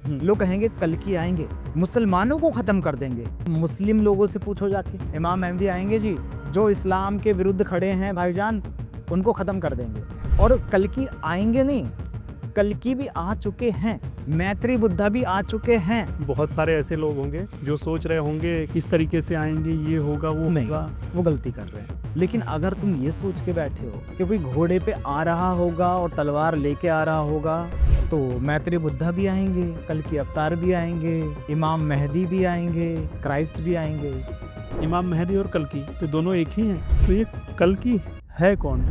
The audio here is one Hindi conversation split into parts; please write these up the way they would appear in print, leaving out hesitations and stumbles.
लोग कहेंगे कल्कि आएंगे, मुसलमानों को खत्म कर देंगे। मुस्लिम लोगों से पूछो जाके, इमाम मेहदी आएंगे जी, जो इस्लाम के विरुद्ध खड़े हैं भाईजान, उनको खत्म कर देंगे। और कल्कि आएंगे नहीं, कल्कि भी आ चुके हैं, मैत्री बुद्धा भी आ चुके हैं। बहुत सारे ऐसे लोग होंगे जो सोच रहे होंगे किस तरीके से आएंगे, ये होगा वो नहीं, होगा। वो गलती कर रहे हैं। लेकिन अगर तुम ये सोच के बैठे हो कि कोई घोड़े पे आ रहा होगा और तलवार लेके आ रहा होगा, तो मैत्री बुद्धा भी आएंगे, कल्कि अवतार भी आएंगे, इमाम मेहदी भी आएंगे, क्राइस्ट भी आएंगे। इमाम मेहदी और कल्कि तो दोनों एक ही हैं, तो ये कल्कि है कौन?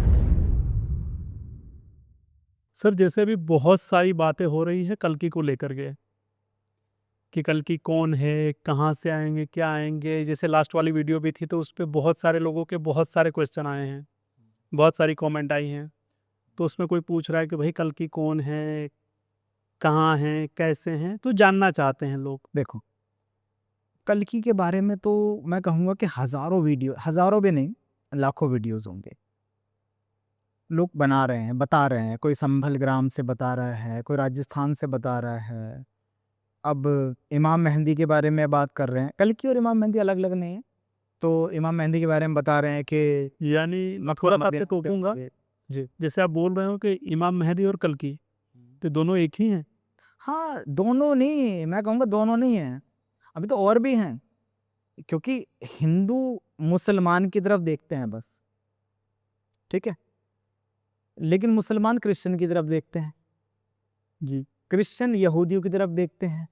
सर जैसे अभी बहुत सारी बातें हो रही है कल्कि को लेकर के, कि कल्कि कौन है, कहाँ से आएंगे, क्या आएंगे। जैसे लास्ट वाली वीडियो भी थी तो उस पर बहुत सारे लोगों के बहुत सारे क्वेश्चन आए हैं, बहुत सारी कमेंट आई हैं। तो उसमें कोई पूछ रहा है कि भाई कल्कि कौन है, कहाँ हैं, कैसे हैं, तो जानना चाहते हैं लोग। देखो, कल्कि के बारे में तो मैं कहूँगा कि हजारों वीडियो, हजारों भी नहीं, लाखों वीडियोस होंगे, लोग बना रहे हैं, बता रहे हैं। कोई संभल ग्राम से बता रहा है, कोई राजस्थान से बता रहा है। अब इमाम मेहदी के बारे में बात कर रहे हैं, कल्कि और इमाम मेहदी अलग अलग नहीं है। तो इमाम मेहदी के बारे में बता रहे हैं कि यानी मक्का थोड़ा सा मदीना आपसे टोकूंगा, जी। जैसे आप बोल रहे हो कि इमाम मेहदी और कल्कि तो दोनों एक ही हैं। हाँ, दोनों नहीं, मैं कहूँगा दोनों नहीं है, अभी तो और भी हैं। क्योंकि हिंदू मुसलमान की तरफ देखते हैं बस, ठीक है, लेकिन मुसलमान क्रिश्चियन की तरफ देखते हैं, जी। क्रिश्चियन यहूदियों की तरफ देखते हैं।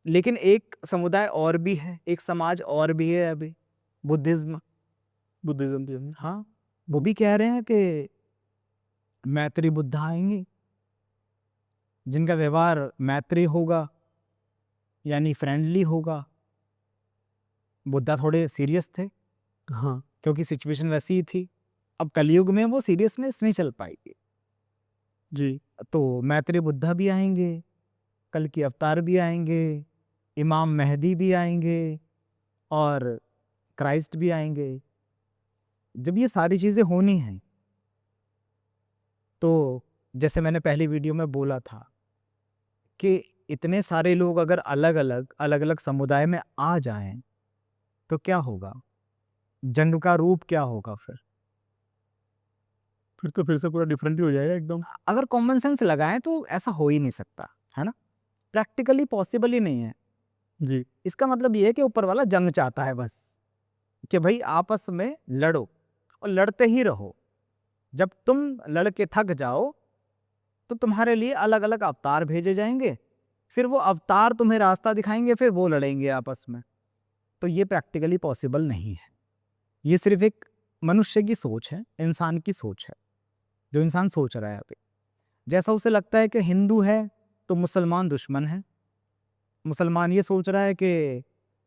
लेकिन एक समुदाय और भी है, एक समाज और भी है अभी, बुद्धिज्म। बुद्धिज्म भी है। हाँ, वो भी कह रहे हैं कि मैत्री बुद्धा आएंगे, जिनका व्यवहार मैत्री होगा, यानी फ्रेंडली होगा। बुद्धा थोड़े सीरियस थे, हाँ क्योंकि सिचुएशन वैसी ही थी। अब कलयुग में वो सीरियसनेस नहीं चल पाएगी, जी। तो मैत्री बुद्धा भी आएंगे, कल्कि अवतार भी आएंगे, इमाम मेहदी भी आएंगे और क्राइस्ट भी आएंगे। जब ये सारी चीजें होनी हैं, तो जैसे मैंने पहली वीडियो में बोला था कि इतने सारे लोग अगर अलग अलग समुदाय में आ जाएं तो क्या होगा, जंग का रूप क्या होगा। फिर तो फिर से पूरा डिफरेंट ही हो जाएगा एकदम। अगर कॉमन सेंस लगाएं तो ऐसा हो ही नहीं सकता, है ना, प्रैक्टिकली पॉसिबल ही नहीं है। जी। इसका मतलब ये है कि ऊपर वाला जंग चाहता है बस, कि भाई आपस में लड़ो और लड़ते ही रहो। जब तुम लड़के थक जाओ तो तुम्हारे लिए अलग अलग अवतार भेजे जाएंगे, फिर वो अवतार तुम्हें रास्ता दिखाएंगे, फिर वो लड़ेंगे आपस में। तो ये प्रैक्टिकली पॉसिबल नहीं है। ये सिर्फ एक मनुष्य की सोच है, इंसान की सोच है, जो इंसान सोच रहा है अभी। जैसा उसे लगता है कि हिंदू है तो मुसलमान दुश्मन है, मुसलमान ये सोच रहा है कि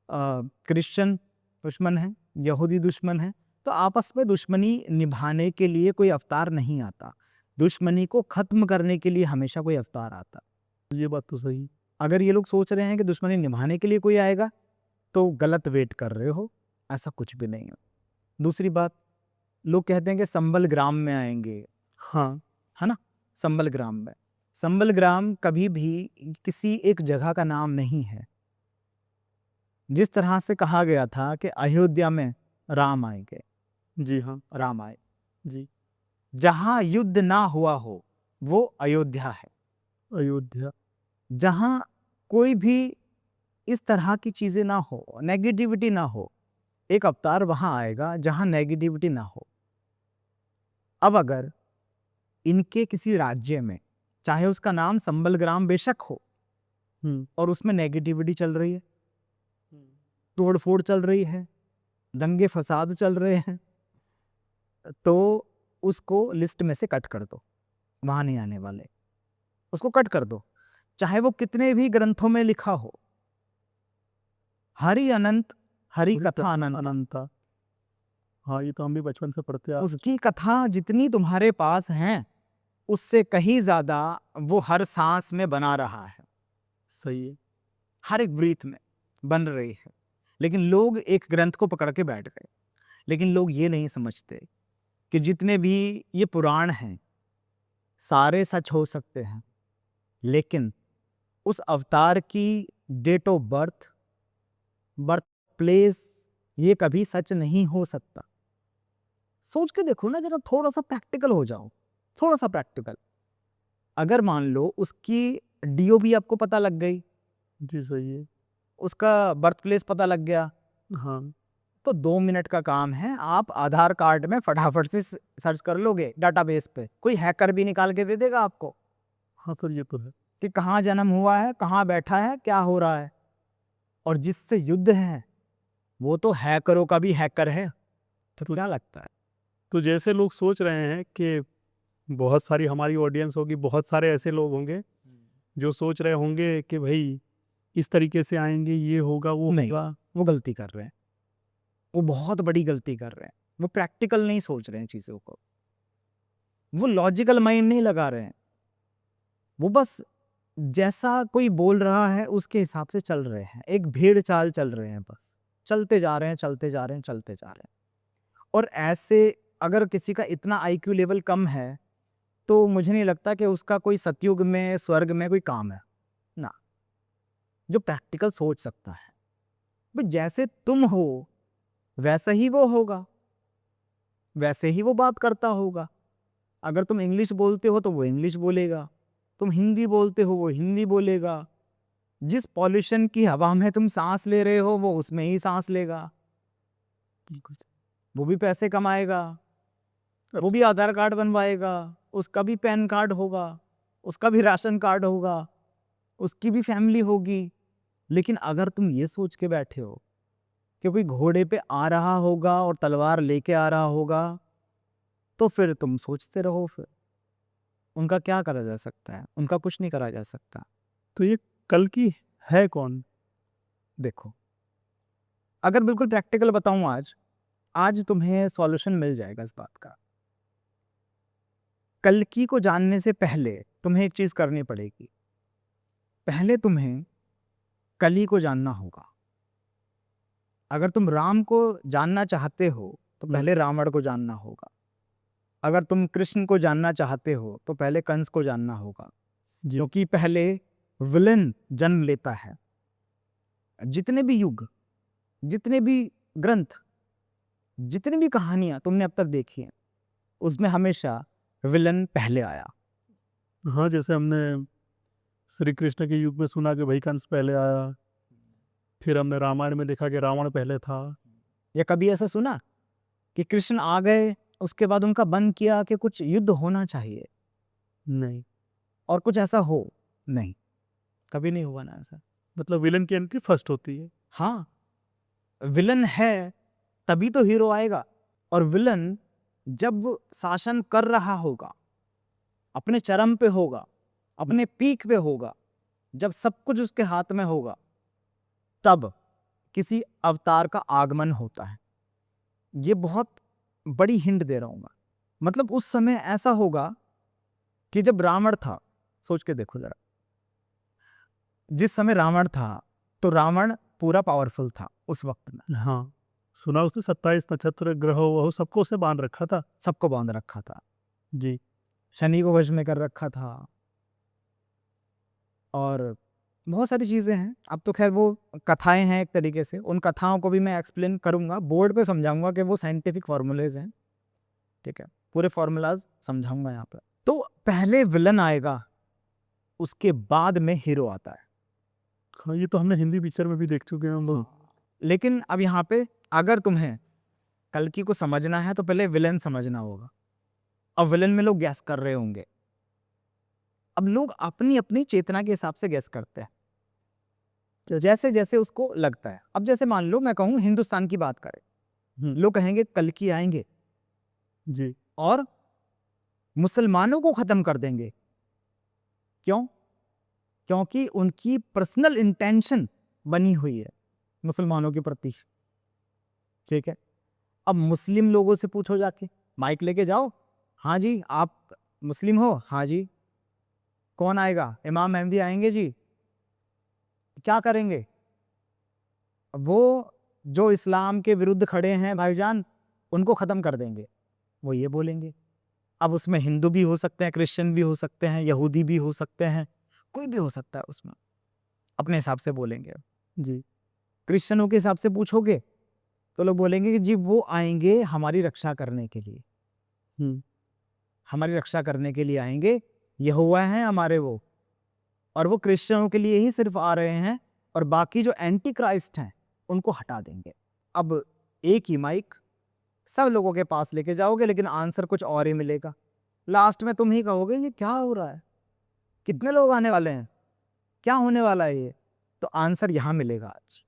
क्रिश्चियन दुश्मन है, यहूदी दुश्मन है, तो आपस में दुश्मनी निभाने के लिए कोई अवतार नहीं आता, दुश्मनी को खत्म करने के लिए हमेशा कोई अवतार आता। ये बात तो सही। अगर ये लोग सोच रहे हैं कि दुश्मनी निभाने के लिए कोई आएगा तो गलत वेट कर रहे हो, ऐसा कुछ भी नहीं है। दूसरी बात, लोग कहते हैं कि संबल ग्राम में आएंगे, हाँ। है ना, संबल ग्राम में, संबल ग्राम कभी भी किसी एक जगह का नाम नहीं है। जिस तरह से कहा गया था कि अयोध्या में राम आएंगे, जी। हाँ। राम आए, जी। जहां युद्ध ना हुआ हो वो अयोध्या है। अयोध्या। जहां कोई भी इस तरह की चीजें ना हो, नेगेटिविटी ना हो, एक अवतार वहां आएगा जहां नेगेटिविटी ना हो। अब अगर इनके किसी राज्य में, चाहे उसका नाम संबल ग्राम बेशक हो, और उसमें नेगेटिविटी चल रही है, तोड़फोड़ चल रही है, दंगे फसाद चल रहे हैं, तो उसको लिस्ट में से कट कर दो, वहां नहीं आने वाले, उसको कट कर दो, चाहे वो कितने भी ग्रंथों में लिखा हो। हरि अनंत, हरि कथा अनंत, अनंता। हाँ, ये तो हम भी बचपन से पढ़ते आ। उसकी कथा जितनी तुम्हारे पास हैं उससे कहीं ज्यादा वो हर सांस में बना रहा है, सही है। हर एक ब्रीथ में बन रही है। लेकिन लोग एक ग्रंथ को पकड़ के बैठ गए। लेकिन लोग ये नहीं समझते कि जितने भी ये पुराण हैं सारे सच हो सकते हैं, लेकिन उस अवतार की date of birth, birth place, ये कभी सच नहीं हो सकता। सोच के देखो ना जरा, थोड़ा सा प्रैक्टिकल हो जाओ, थोड़ा सा प्रैक्टिकल। अगर मान लो उसकी डीओबी आपको पता लग गई, जी सही है। उसका बर्थ प्लेस पता लग गया, हाँ तो 2 मिनट का काम है, आप आधार कार्ड में फटाफट से सर्च कर लोगे डाटाबेस पे, कोई हैकर भी निकाल के दे देगा आपको हाँ सर, ये तो है। कि कहाँ जन्म हुआ है, कहाँ बैठा है, क्या हो रहा है। और जिससे युद्ध है वो तो हैकरों का भी हैकर है। तो क्या लगता है? तो जैसे लोग सोच रहे हैं कि बहुत सारी हमारी ऑडियंस होगी, बहुत सारे ऐसे लोग होंगे जो सोच रहे होंगे कि भाई इस तरीके से आएंगे, ये होगा वो नहीं, होगा। वो गलती कर रहे हैं, वो बहुत बड़ी गलती कर रहे हैं। वो प्रैक्टिकल नहीं सोच रहे हैं चीजों को, वो लॉजिकल माइंड नहीं लगा रहे हैं, वो बस जैसा कोई बोल रहा है उसके हिसाब से चल रहे हैं, एक भेड़ चाल चल रहे हैं, बस चलते जा रहे हैं, चलते जा रहे हैं, चलते जा रहे हैं। और ऐसे अगर किसी का इतना आईक्यू लेवल कम है तो मुझे नहीं लगता कि उसका कोई सतयुग में, स्वर्ग में कोई काम है ना। जो प्रैक्टिकल सोच सकता है, भाई जैसे तुम हो वैसा ही वो होगा, वैसे ही वो बात करता होगा। अगर तुम इंग्लिश बोलते हो तो वो इंग्लिश बोलेगा, तुम हिंदी बोलते हो वो हिंदी बोलेगा, जिस पॉल्यूशन की हवा में तुम सांस ले रहे हो वो उसमें ही सांस लेगा, वो भी पैसे कमाएगा, वो भी आधार कार्ड बनवाएगा, उसका भी पैन कार्ड होगा, उसका भी राशन कार्ड होगा, उसकी भी फैमिली होगी। लेकिन अगर तुम ये सोच के बैठे हो कि कोई घोड़े पे आ रहा होगा और तलवार लेके आ रहा होगा, तो फिर तुम सोचते रहो, फिर उनका क्या करा जा सकता है? उनका कुछ नहीं करा जा सकता। तो ये कल्कि है कौन? देखो, अगर बिल्कुल प्रैक्टिकल बताऊं, आज तुम्हें सॉल्यूशन मिल जाएगा इस बात का। कल्कि को जानने से पहले तुम्हें एक चीज करनी पड़ेगी, पहले तुम्हें कली को जानना होगा। अगर तुम राम को जानना चाहते हो तो पहले रावण को जानना होगा। अगर तुम कृष्ण को जानना चाहते हो तो पहले कंस को जानना होगा, क्योंकि पहले विलन जन्म लेता है। जितने भी युग, जितने भी ग्रंथ, जितनी भी कहानियां तुमने अब तक देखी हैं, उसमें हमेशा विलन पहले आया। हाँ, जैसे हमने श्री कृष्ण के युग में सुना कि भाई कंस पहले आया, फिर हमने रामायण में देखा कि रावण पहले था। या कभी ऐसा सुना कि कृष्ण आ गए, उसके बाद उनका बंद किया कि कुछ युद्ध होना चाहिए नहीं, और कुछ ऐसा हो? नहीं, कभी नहीं हुआ ना ऐसा। मतलब विलन की एंट्री फर्स्ट होती है। हाँ, विलन है तभी तो हीरो आएगा। और विलन जब शासन कर रहा होगा, अपने चरम पे होगा, अपने पीक पे होगा, जब सब कुछ उसके हाथ में होगा, तब किसी अवतार का आगमन होता है। ये बहुत बड़ी हिंट दे रहा हूं मैं। मतलब उस समय ऐसा होगा कि जब रावण था, सोच के देखो जरा, जिस समय रावण था तो रावण पूरा पावरफुल था उस वक्त में, हाँ, सुना उसने 27 नक्षत्र ग्रह वह सबको उसे बांध रखा था। सबको बांध रखा था, जी। शनि को वश में कर रखा था, और बहुत सारी चीजें हैं। अब तो खैर वो कथाएं हैं एक तरीके से, उन कथाओं को भी मैं एक्सप्लेन करूंगा, बोर्ड पे समझाऊंगा कि वो साइंटिफिक फॉर्मूलेज हैं, ठीक है, पूरे फॉर्मूलाज समझाऊंगा यहाँ पे। तो पहले विलन आएगा, उसके बाद में हीरो आता है। हाँ, ये तो हमने हिंदी पिक्चर में भी देख चुके हैं हम लोग। लेकिन अब यहाँ पे अगर तुम्हें कल्कि को समझना है तो पहले विलन समझना होगा। अब विलन में लोग गैस कर रहे होंगे, अब लोग अपनी अपनी चेतना के हिसाब से गैस करते हैं, जैसे जैसे उसको लगता है। अब जैसे मान लो मैं कहूं हिंदुस्तान की बात करें, लोग कहेंगे कल्कि आएंगे जी। और मुसलमानों को खत्म कर देंगे। क्यों? क्योंकि उनकी पर्सनल इंटेंशन बनी हुई है मुसलमानों के प्रति, ठीक है। अब मुस्लिम लोगों से पूछो, जाके माइक लेके जाओ, हाँ जी आप मुस्लिम हो, हाँ जी, कौन आएगा? इमाम मेहदी आएंगे जी, क्या करेंगे? वो जो इस्लाम के विरुद्ध खड़े हैं भाईजान, उनको खत्म कर देंगे, वो ये बोलेंगे। अब उसमें हिंदू भी हो सकते हैं, क्रिश्चियन भी हो सकते हैं, यहूदी भी हो सकते हैं, कोई भी हो सकता है उसमें, अपने हिसाब से बोलेंगे। जी। क्रिश्चियनों के हिसाब से पूछोगे तो लोग बोलेंगे कि जी वो आएंगे हमारी रक्षा करने के लिए, हुँ। हमारी रक्षा करने के लिए आएंगे, यहोवा हैं हमारे वो, और वो क्रिश्चियनों के लिए ही सिर्फ आ रहे हैं, और बाकी जो एंटी क्राइस्ट हैं उनको हटा देंगे। अब एक ही माइक सब लोगों के पास लेके जाओगे, लेकिन आंसर कुछ और ही मिलेगा। लास्ट में तुम ही कहोगे ये क्या हो रहा है, कितने लोग आने वाले हैं, क्या होने वाला है ये, तो आंसर यहाँ मिलेगा आज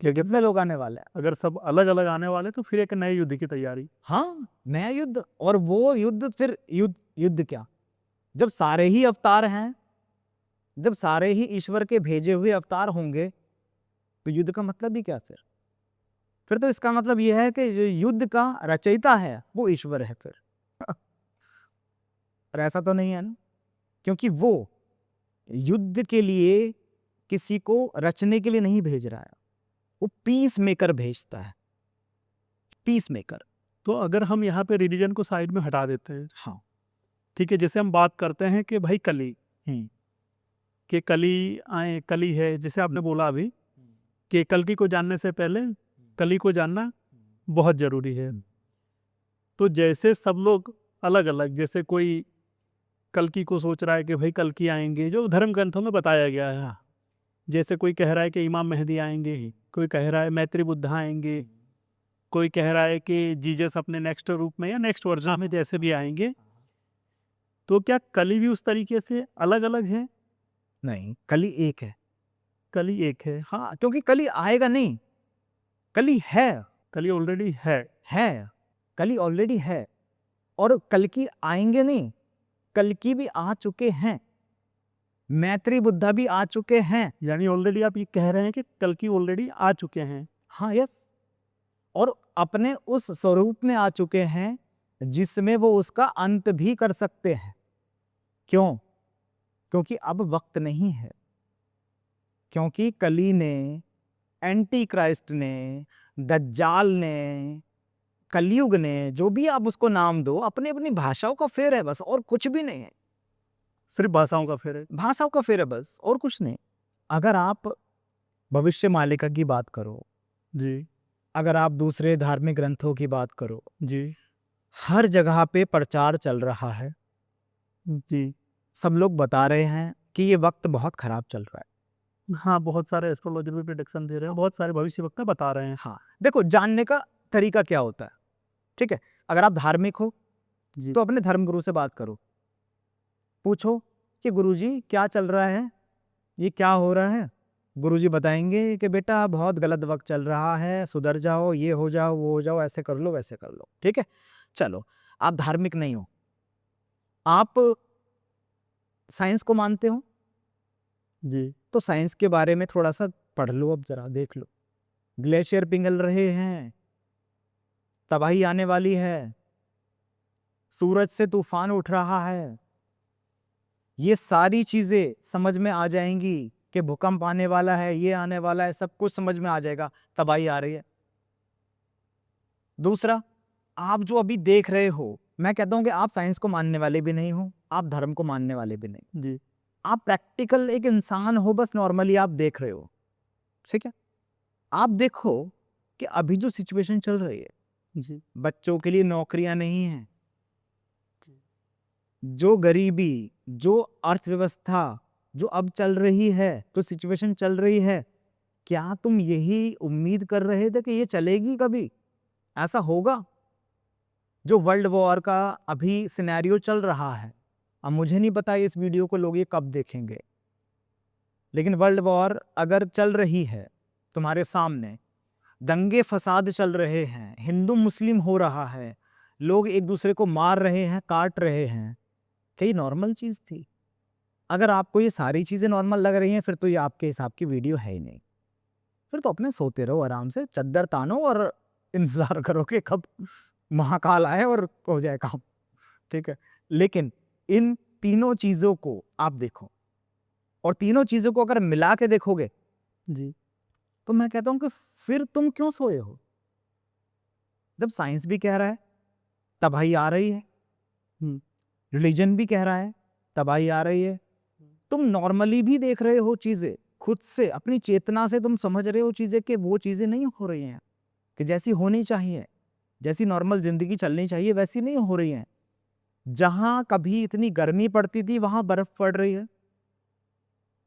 कि कितने लोग आने वाले हैं। अगर सब अलग-अलग आने वाले तो फिर एक नए युद्ध की तैयारी। हाँ, नया युद्ध, और वो युद्ध फिर युद्ध क्या, जब सारे ही अवतार हैं, जब सारे ही ईश्वर के भेजे हुए अवतार होंगे, तो युद्ध का मतलब ही क्या फिर तो इसका मतलब यह है कि जो युद्ध का रचयिता है वो ईश्वर है फिर। और ऐसा तो नहीं है ना, क्योंकि वो युद्ध के लिए किसी को रचने के लिए नहीं भेज रहा है, वो पीस मेकर भेजता है, पीस मेकर। तो अगर हम यहाँ पे रिलीजन को साइड में हटा देते हैं, हाँ। ठीक है, जैसे हम बात करते हैं कि भाई कली, कि कली आए, कली है, जैसे आपने बोला अभी कि कल्कि को जानने से पहले कली को जानना बहुत ज़रूरी है। तो जैसे सब लोग अलग-अलग, जैसे कोई कल्कि को सोच रहा है कि भाई कल्कि आएँगे, जो धर्म ग्रंथों में बताया गया है। जैसे कोई कह रहा है कि इमाम मेहदी आएँगे, कोई कह रहा है मैत्री बुद्धा आएँगे, कोई कह रहा है कि जीसस अपने नेक्स्ट रूप में या नेक्स्ट वर्जन में जैसे भी आएँगे। तो क्या कली भी उस तरीके से अलग-अलग है? नहीं, कली एक है। कली एक है, हाँ, क्योंकि कली आएगा नहीं, कली है, कली ऑलरेडी है। कली ऑलरेडी है, और कल्कि आएंगे नहीं, कल्कि भी आ चुके हैं, मैत्री बुद्धा भी आ चुके हैं। यानी ऑलरेडी आप ये कह रहे हैं कि कल्कि ऑलरेडी आ चुके हैं। हाँ, यस, और अपने उस स्वरूप में आ चुके हैं जिसमें वो उसका अंत भी कर सकते हैं। क्यों? क्योंकि अब वक्त नहीं है, क्योंकि कली ने, एंटी क्राइस्ट ने, दज्जाल ने, कलयुग ने, जो भी आप उसको नाम दो, अपनी अपनी भाषाओं का फेर है बस, और कुछ भी नहीं है। सिर्फ भाषाओं का फेर है। भाषाओं का फेर है बस, और कुछ नहीं। अगर आप भविष्य मालिका की बात करो, जी, अगर आप दूसरे धार्मिक ग्रंथों की बात करो, जी, हर जगह पे प्रचार चल रहा है, जी। सब लोग बता रहे हैं कि ये वक्त बहुत खराब चल रहा है। हाँ, बहुत सारे एस्ट्रोलॉजर भी प्रेडिक्शन दे रहे हैं, बहुत सारे भविष्यवक्ता बता रहे हैं। हाँ, देखो, जानने का तरीका क्या होता है, ठीक है, अगर आप धार्मिक हो जी, तो अपने धर्मगुरु से बात करो, पूछो कि गुरुजी क्या चल रहा है, ये क्या हो रहा है। गुरुजी बताएंगे कि बेटा बहुत गलत वक्त चल रहा है, सुधर जाओ, ये हो जाओ, वो हो जाओ, ऐसे कर लो, वैसे कर लो, ठीक है। चलो, आप धार्मिक नहीं हो, आप साइंस को मानते हो, जी, तो साइंस के बारे में थोड़ा सा पढ़ लो, अब जरा देख लो, ग्लेशियर पिघल रहे हैं, तबाही आने वाली है, सूरज से तूफान उठ रहा है, ये सारी चीजें समझ में आ जाएंगी कि भूकंप आने वाला है, ये आने वाला है, सब कुछ समझ में आ जाएगा, तबाही आ रही है। दूसरा, आप जो अभी देख रहे हो, मैं कहता हूं कि आप साइंस को मानने वाले भी नहीं हो, आप धर्म को मानने वाले भी नहीं, जी, आप प्रैक्टिकल एक इंसान हो, बस नॉर्मली आप देख रहे हो, ठीक है। आप देखो कि अभी जो सिचुएशन चल रही है, जी, बच्चों के लिए नौकरियां नहीं है, जो गरीबी, जो अर्थव्यवस्था जो अब चल रही है, जो सिचुएशन चल रही है, क्या तुम यही उम्मीद कर रहे थे कि ये चलेगी कभी, ऐसा होगा? जो वर्ल्ड वॉर का अभी सिनेरियो चल रहा है, अब मुझे नहीं पता इस वीडियो को लोग ये कब देखेंगे, लेकिन वर्ल्ड वॉर अगर चल रही है तुम्हारे सामने, दंगे फसाद चल रहे हैं, हिंदू मुस्लिम हो रहा है, लोग एक दूसरे को मार रहे हैं, काट रहे हैं, क्या ये नॉर्मल चीज थी? अगर आपको ये सारी चीजें नॉर्मल लग रही हैं, फिर तो ये आपके हिसाब की वीडियो है ही नहीं, फिर तो अपने सोते रहो आराम से, चद्दर तानो और इंतजार करो कि कब महाकाल आए और हो जाए काम, ठीक है। लेकिन इन तीनों चीजों को आप देखो, और तीनों चीजों को अगर मिला के देखोगे, जी, तो मैं कहता हूं कि फिर तुम क्यों सोए हो, जब साइंस भी कह रहा है तबाही आ रही है, हुँ, रिलीजन भी कह रहा है तबाही आ रही है, तुम नॉर्मली भी देख रहे हो चीजें, खुद से अपनी चेतना से तुम समझ रहे हो चीजें कि वो चीजें नहीं हो रही हैं कि जैसी होनी चाहिए, जैसी नॉर्मल जिंदगी चलनी चाहिए वैसी नहीं हो रही हैं। जहां कभी इतनी गर्मी पड़ती थी वहां बर्फ पड़ रही है,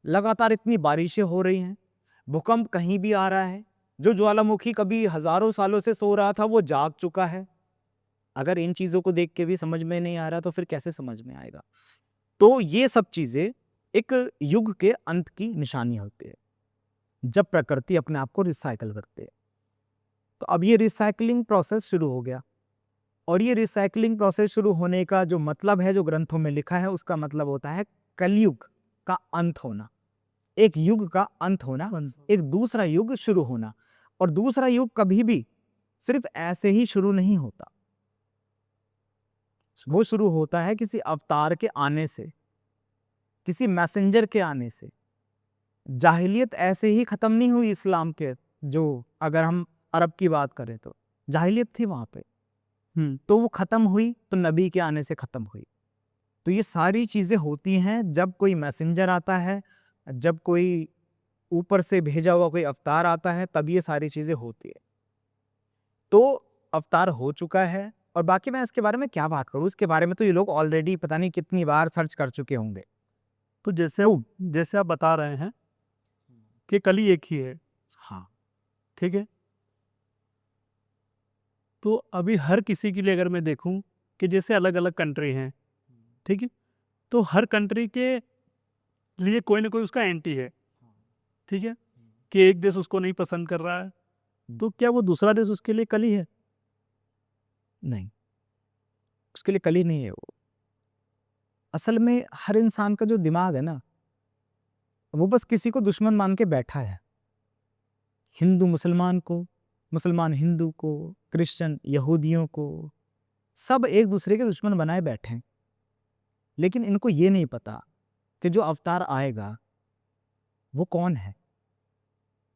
लगातार इतनी बारिशें हो रही हैं, भूकंप कहीं भी आ रहा है, जो ज्वालामुखी कभी हजारों सालों से सो रहा था वो जाग चुका है। अगर इन चीजों को देख के भी समझ में नहीं आ रहा तो फिर कैसे समझ में आएगा। तो ये सब चीजें एक युग के अंत की निशानी होती है, जब प्रकृति अपने आप को रिसाइकल करती है। तो अब ये रिसाइकलिंग प्रोसेस शुरू हो गया, और ये रिसाइकलिंग प्रोसेस शुरू होने का जो मतलब है, जो ग्रंथों में लिखा है, उसका मतलब होता है कलयुग का अंत होना, एक युग का अंत होना, एक दूसरा युग शुरू होना। और दूसरा युग कभी भी सिर्फ ऐसे ही शुरू नहीं होता, वो शुरू होता है किसी अवतार के आने से, किसी मैसेंजर के आने से। जाहिलियत ऐसे ही खत्म नहीं हुई इस्लाम के, जो अगर हम अरब की बात करें तो जाहिलियत थी वहां पे, तो वो खत्म हुई तो नबी के आने से खत्म हुई। तो ये सारी चीजें होती हैं जब कोई मैसेंजर आता है, जब कोई ऊपर से भेजा हुआ कोई अवतार आता है, तब ये सारी चीजें होती है। तो अवतार हो चुका है, और बाकी मैं इसके बारे में क्या बात करूं, इसके बारे में तो ये लोग ऑलरेडी पता नहीं कितनी बार सर्च कर चुके होंगे। तो जैसे आप बता रहे हैं कि कली एक ही है, हाँ, ठीक है, तो अभी हर किसी के लिए अगर मैं देखूं कि जैसे अलग अलग कंट्री हैं, ठीक है, तो हर कंट्री के लिए कोई ना कोई उसका एंटी है, ठीक है, कि एक देश उसको नहीं पसंद कर रहा है, तो क्या वो दूसरा देश उसके लिए कली है? नहीं, उसके लिए कली नहीं है वो। असल में हर इंसान का जो दिमाग है ना, वो बस किसी को दुश्मन मान के बैठा है। हिंदू मुसलमान को, मुसलमान हिंदू को, क्रिश्चियन यहूदियों को, सब एक दूसरे के दुश्मन बनाए बैठे हैं। लेकिन इनको ये नहीं पता कि जो अवतार आएगा वो कौन है।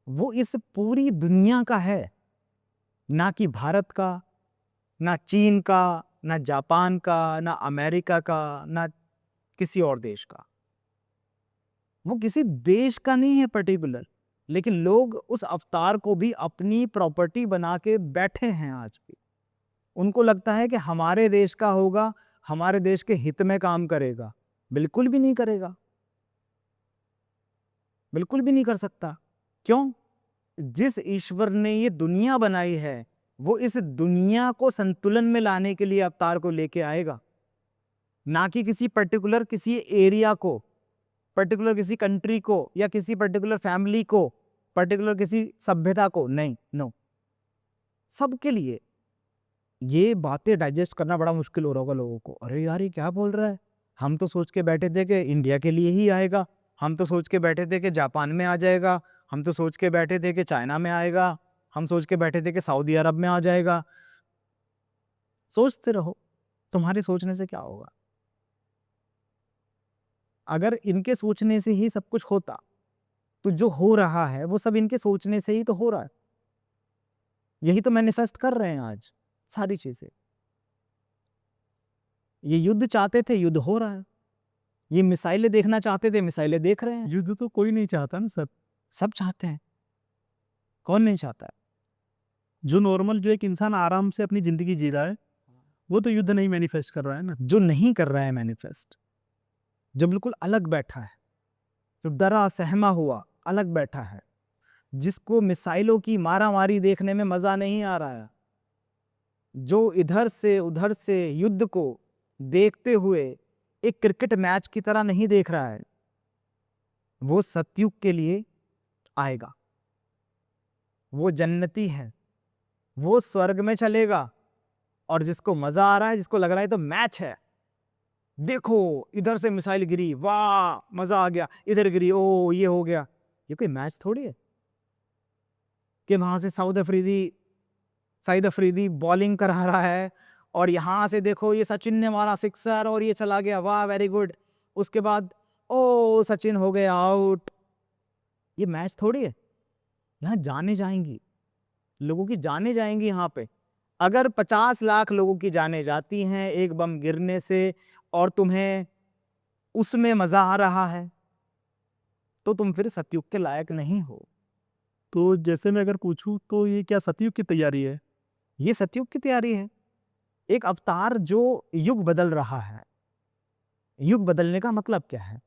वो इस पूरी दुनिया का है, ना कि भारत का, ना चीन का, ना जापान का, ना अमेरिका का, ना किसी और देश का। वो किसी देश का नहीं है पर्टिकुलर, लेकिन लोग उस अवतार को भी अपनी प्रॉपर्टी बना के बैठे हैं आज भी। उनको लगता है कि हमारे देश का होगा, हमारे देश के हित में काम करेगा। बिल्कुल भी नहीं करेगा, बिल्कुल भी नहीं कर सकता। क्यों? जिस ईश्वर ने ये दुनिया बनाई है, वो इस दुनिया को संतुलन में लाने के लिए अवतार को लेके आएगा, ना कि किसी पर्टिकुलर किसी एरिया को, पर्टिकुलर किसी कंट्री को, या किसी पर्टिकुलर फैमिली को, पर्टिकुलर किसी सभ्यता को। नहीं, नो, सबके लिए। ये बातें डाइजेस्ट करना बड़ा मुश्किल हो रहा होगा लोगों को। अरे यार, ये क्या बोल रहा है? हम तो सोच के बैठे थे कि इंडिया के लिए ही आएगा, हम तो सोच के बैठे थे कि जापान में आ जाएगा, हम तो सोच के बैठे थे कि चाइना में आएगा, हम सोच के बैठे थे कि सऊदी अरब में आ जाएगा। सोचते रहो, तुम्हारे सोचने से क्या होगा? अगर इनके सोचने से ही सब कुछ होता, तो जो हो रहा है वो सब इनके सोचने से ही तो हो रहा है। यही तो मैनिफेस्ट कर रहे हैं आज सारी चीजें। ये युद्ध चाहते थे, युद्ध हो रहा है। ये मिसाइलें देखना चाहते थे, मिसाइलें देख रहे हैं। युद्ध तो कोई नहीं चाहता ना सर। सब चाहते हैं, कौन नहीं चाहता है? जो नॉर्मल, जो एक इंसान आराम से अपनी जिंदगी जी रहा है, वो तो युद्ध नहीं मैनिफेस्ट कर रहा है ना। जो नहीं कर रहा है मैनिफेस्ट, जो बिल्कुल अलग बैठा है, जो डरा सहमा हुआ अलग बैठा है, जिसको मिसाइलों की मारामारी देखने में मजा नहीं आ रहा है, जो इधर से उधर से युद्ध को देखते हुए एक क्रिकेट मैच की तरह नहीं देख रहा है, वो सतयुग के लिए आएगा। वो जन्नती है, वो स्वर्ग में चलेगा। और जिसको मजा आ रहा है, जिसको लग रहा है तो मैच है, देखो इधर से मिसाइल गिरी, वाह मजा आ गया, इधर गिरी, ओ ये हो गया, ये कोई मैच थोड़ी है कि वहां से सईद अफरीदी बॉलिंग करा रहा है और यहां से देखो ये सचिन ने मारा सिक्सर और ये चला गया, वाह वेरी गुड, उसके बाद ओ सचिन हो गया आउट। ये मैच थोड़ी है। यहाँ जाने जाएंगी, लोगों की जाने जाएंगी यहाँ पे। अगर 50 लाख लोगों की जाने जाती हैं एक बम गिरने से, और तुम्हें उसमें मजा आ रहा है, तो तुम फिर सतयुग के लायक नहीं हो। तो जैसे मैं अगर पूछूं तो ये क्या सतयुग की तैयारी है? ये सतयुग की तैयारी है, एक अवतार जो युग बदल रहा है। युग बदलने का मतलब क्या है?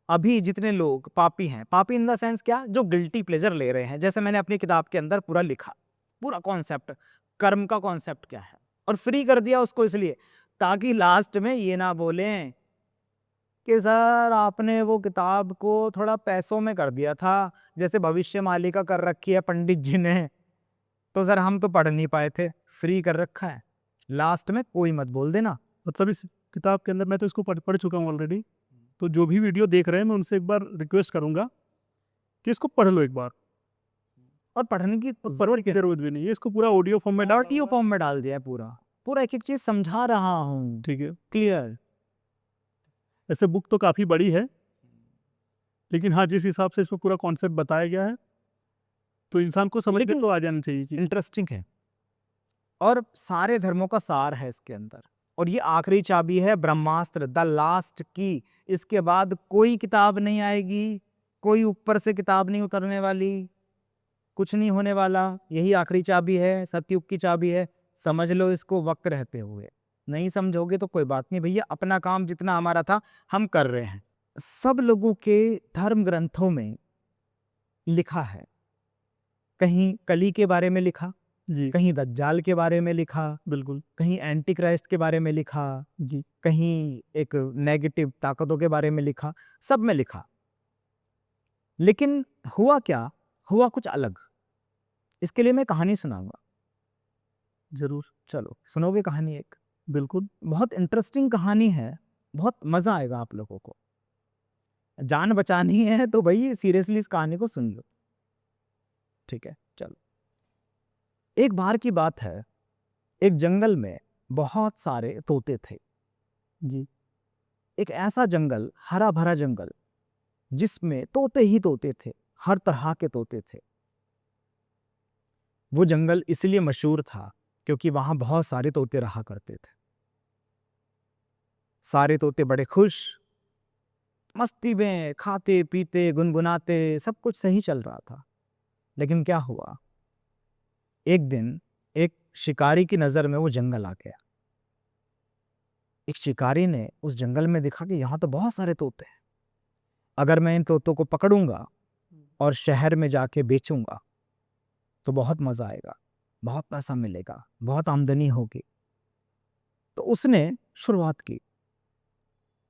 अभी जितने लोग पापी हैं, पापी इन द सेंस क्या, जो गिल्टी प्लेजर ले रहे हैं, जैसे मैंने अपनी किताब के अंदर पूरा लिखा, पूरा कॉन्सेप्ट, कर्म का कॉन्सेप्ट क्या है, और फ्री कर दिया उसको इसलिए ताकि लास्ट में ये ना बोलें कि सर आपने वो किताब को थोड़ा पैसों में कर दिया था, जैसे भविष्य मालिका कर रखी है पंडित जी ने, तो सर हम तो पढ़ नहीं पाए थे, फ्री कर रखा है। लास्ट में कोई मत बोल देना। मतलब इस किताब के अंदर मैं तो इसको पढ़ चुका हूँ ऑलरेडी, तो जो भी वीडियो देख रहे हैं मैं उनसे एक बार रिक्वेस्ट करूंगा कि इसको पढ़ लो एक बार। और पढ़ने की और पढ़ने की जरूरत भी नहीं है, इसको पूरा ऑडियो फॉर्म में डाल ऑडियो फॉर्म में डाल दिया है, पूरा पूरा एक एक चीज समझा रहा हूँ, ठीक है। क्लियर। ऐसे बुक तो काफ़ी बड़ी है, लेकिन हाँ जिस हिसाब से इसमें पूरा कॉन्सेप्ट बताया गया है तो इंसान को समझ में लेकिन तो आ जाना चाहिए चीज़। इंटरेस्टिंग है, और सारे धर्मों का सार है इसके अंदर, और ये आखिरी चाबी है, ब्रह्मास्त्र, द लास्ट की। इसके बाद कोई किताब नहीं आएगी, कोई ऊपर से किताब नहीं उतरने वाली, कुछ नहीं होने वाला। यही आखिरी चाबी है, सतयुग की चाबी है। समझ लो इसको वक्त रहते हुए, नहीं समझोगे तो कोई बात नहीं भैया, अपना काम जितना हमारा था हम कर रहे हैं। सब लोगों के धर्म ग्रंथों में लिखा है, कहीं कली के बारे में लिखा, जी कहीं दज्जाल के बारे में लिखा, बिल्कुल। कहीं एंटी क्राइस्ट के बारे में लिखा, जी कहीं एक नेगेटिव ताकतों के बारे में लिखा, सब में लिखा। लेकिन हुआ क्या, हुआ कुछ अलग। इसके लिए मैं कहानी सुनाऊंगा, जरूर। चलो सुनोगे कहानी एक? बिल्कुल। बहुत इंटरेस्टिंग कहानी है, बहुत मजा आएगा आप लोगों को। जान बचानी है तो भाई सीरियसली इस कहानी को सुन लो, ठीक है? चलो, एक बार की बात है, एक जंगल में बहुत सारे तोते थे। जी एक ऐसा जंगल, हरा भरा जंगल, जिसमें तोते ही तोते थे, हर तरह के तोते थे। वो जंगल इसलिए मशहूर था क्योंकि वहां बहुत सारे तोते रहा करते थे। सारे तोते बड़े खुश, मस्ती में खाते पीते गुनगुनाते, सब कुछ सही चल रहा था। लेकिन क्या हुआ, एक दिन एक शिकारी की नजर में वो जंगल आ गया। एक शिकारी ने उस जंगल में देखा कि यहाँ तो बहुत सारे तोते हैं, अगर मैं इन तोतों को पकड़ूंगा और शहर में जाके बेचूंगा तो बहुत मजा आएगा, बहुत पैसा मिलेगा, बहुत आमदनी होगी। तो उसने शुरुआत की,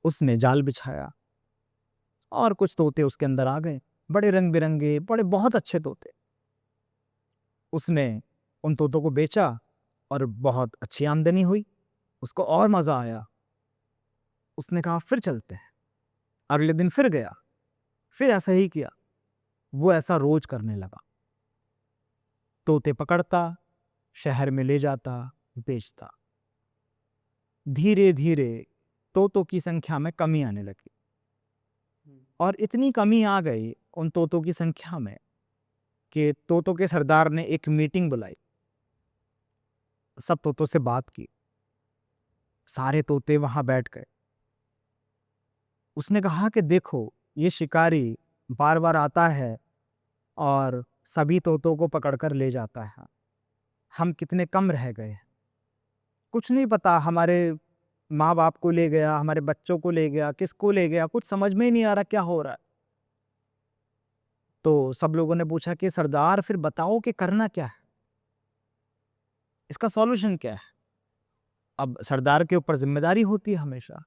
उसने जाल बिछाया और कुछ तोते उसके अंदर आ गए, बड़े रंग बिरंगे, बड़े बहुत अच्छे तोते। उसने उन तोतों को बेचा और बहुत अच्छी आमदनी हुई, उसको और मजा आया। उसने कहा फिर चलते हैं। अगले दिन फिर गया, फिर ऐसा ही किया। वो ऐसा रोज करने लगा, तोते पकड़ता, शहर में ले जाता, बेचता। धीरे धीरे तोतों की संख्या में कमी आने लगी, और इतनी कमी आ गई उन तोतों की संख्या में कि तोतों के सरदार ने एक मीटिंग बुलाई, सब तोतों से बात की, सारे तोते वहां बैठ गए। उसने कहा कि देखो, ये शिकारी बार बार आता है और सभी तोतों को पकड़कर ले जाता है, हम कितने कम रह गए हैं। कुछ नहीं पता, हमारे माँ बाप को ले गया, हमारे बच्चों को ले गया, किसको ले गया, कुछ समझ में ही नहीं आ रहा क्या हो रहा है। तो सब लोगों ने पूछा कि सरदार फिर बताओ कि करना क्या है, इसका सॉल्यूशन क्या है। अब सरदार के ऊपर जिम्मेदारी होती है हमेशा,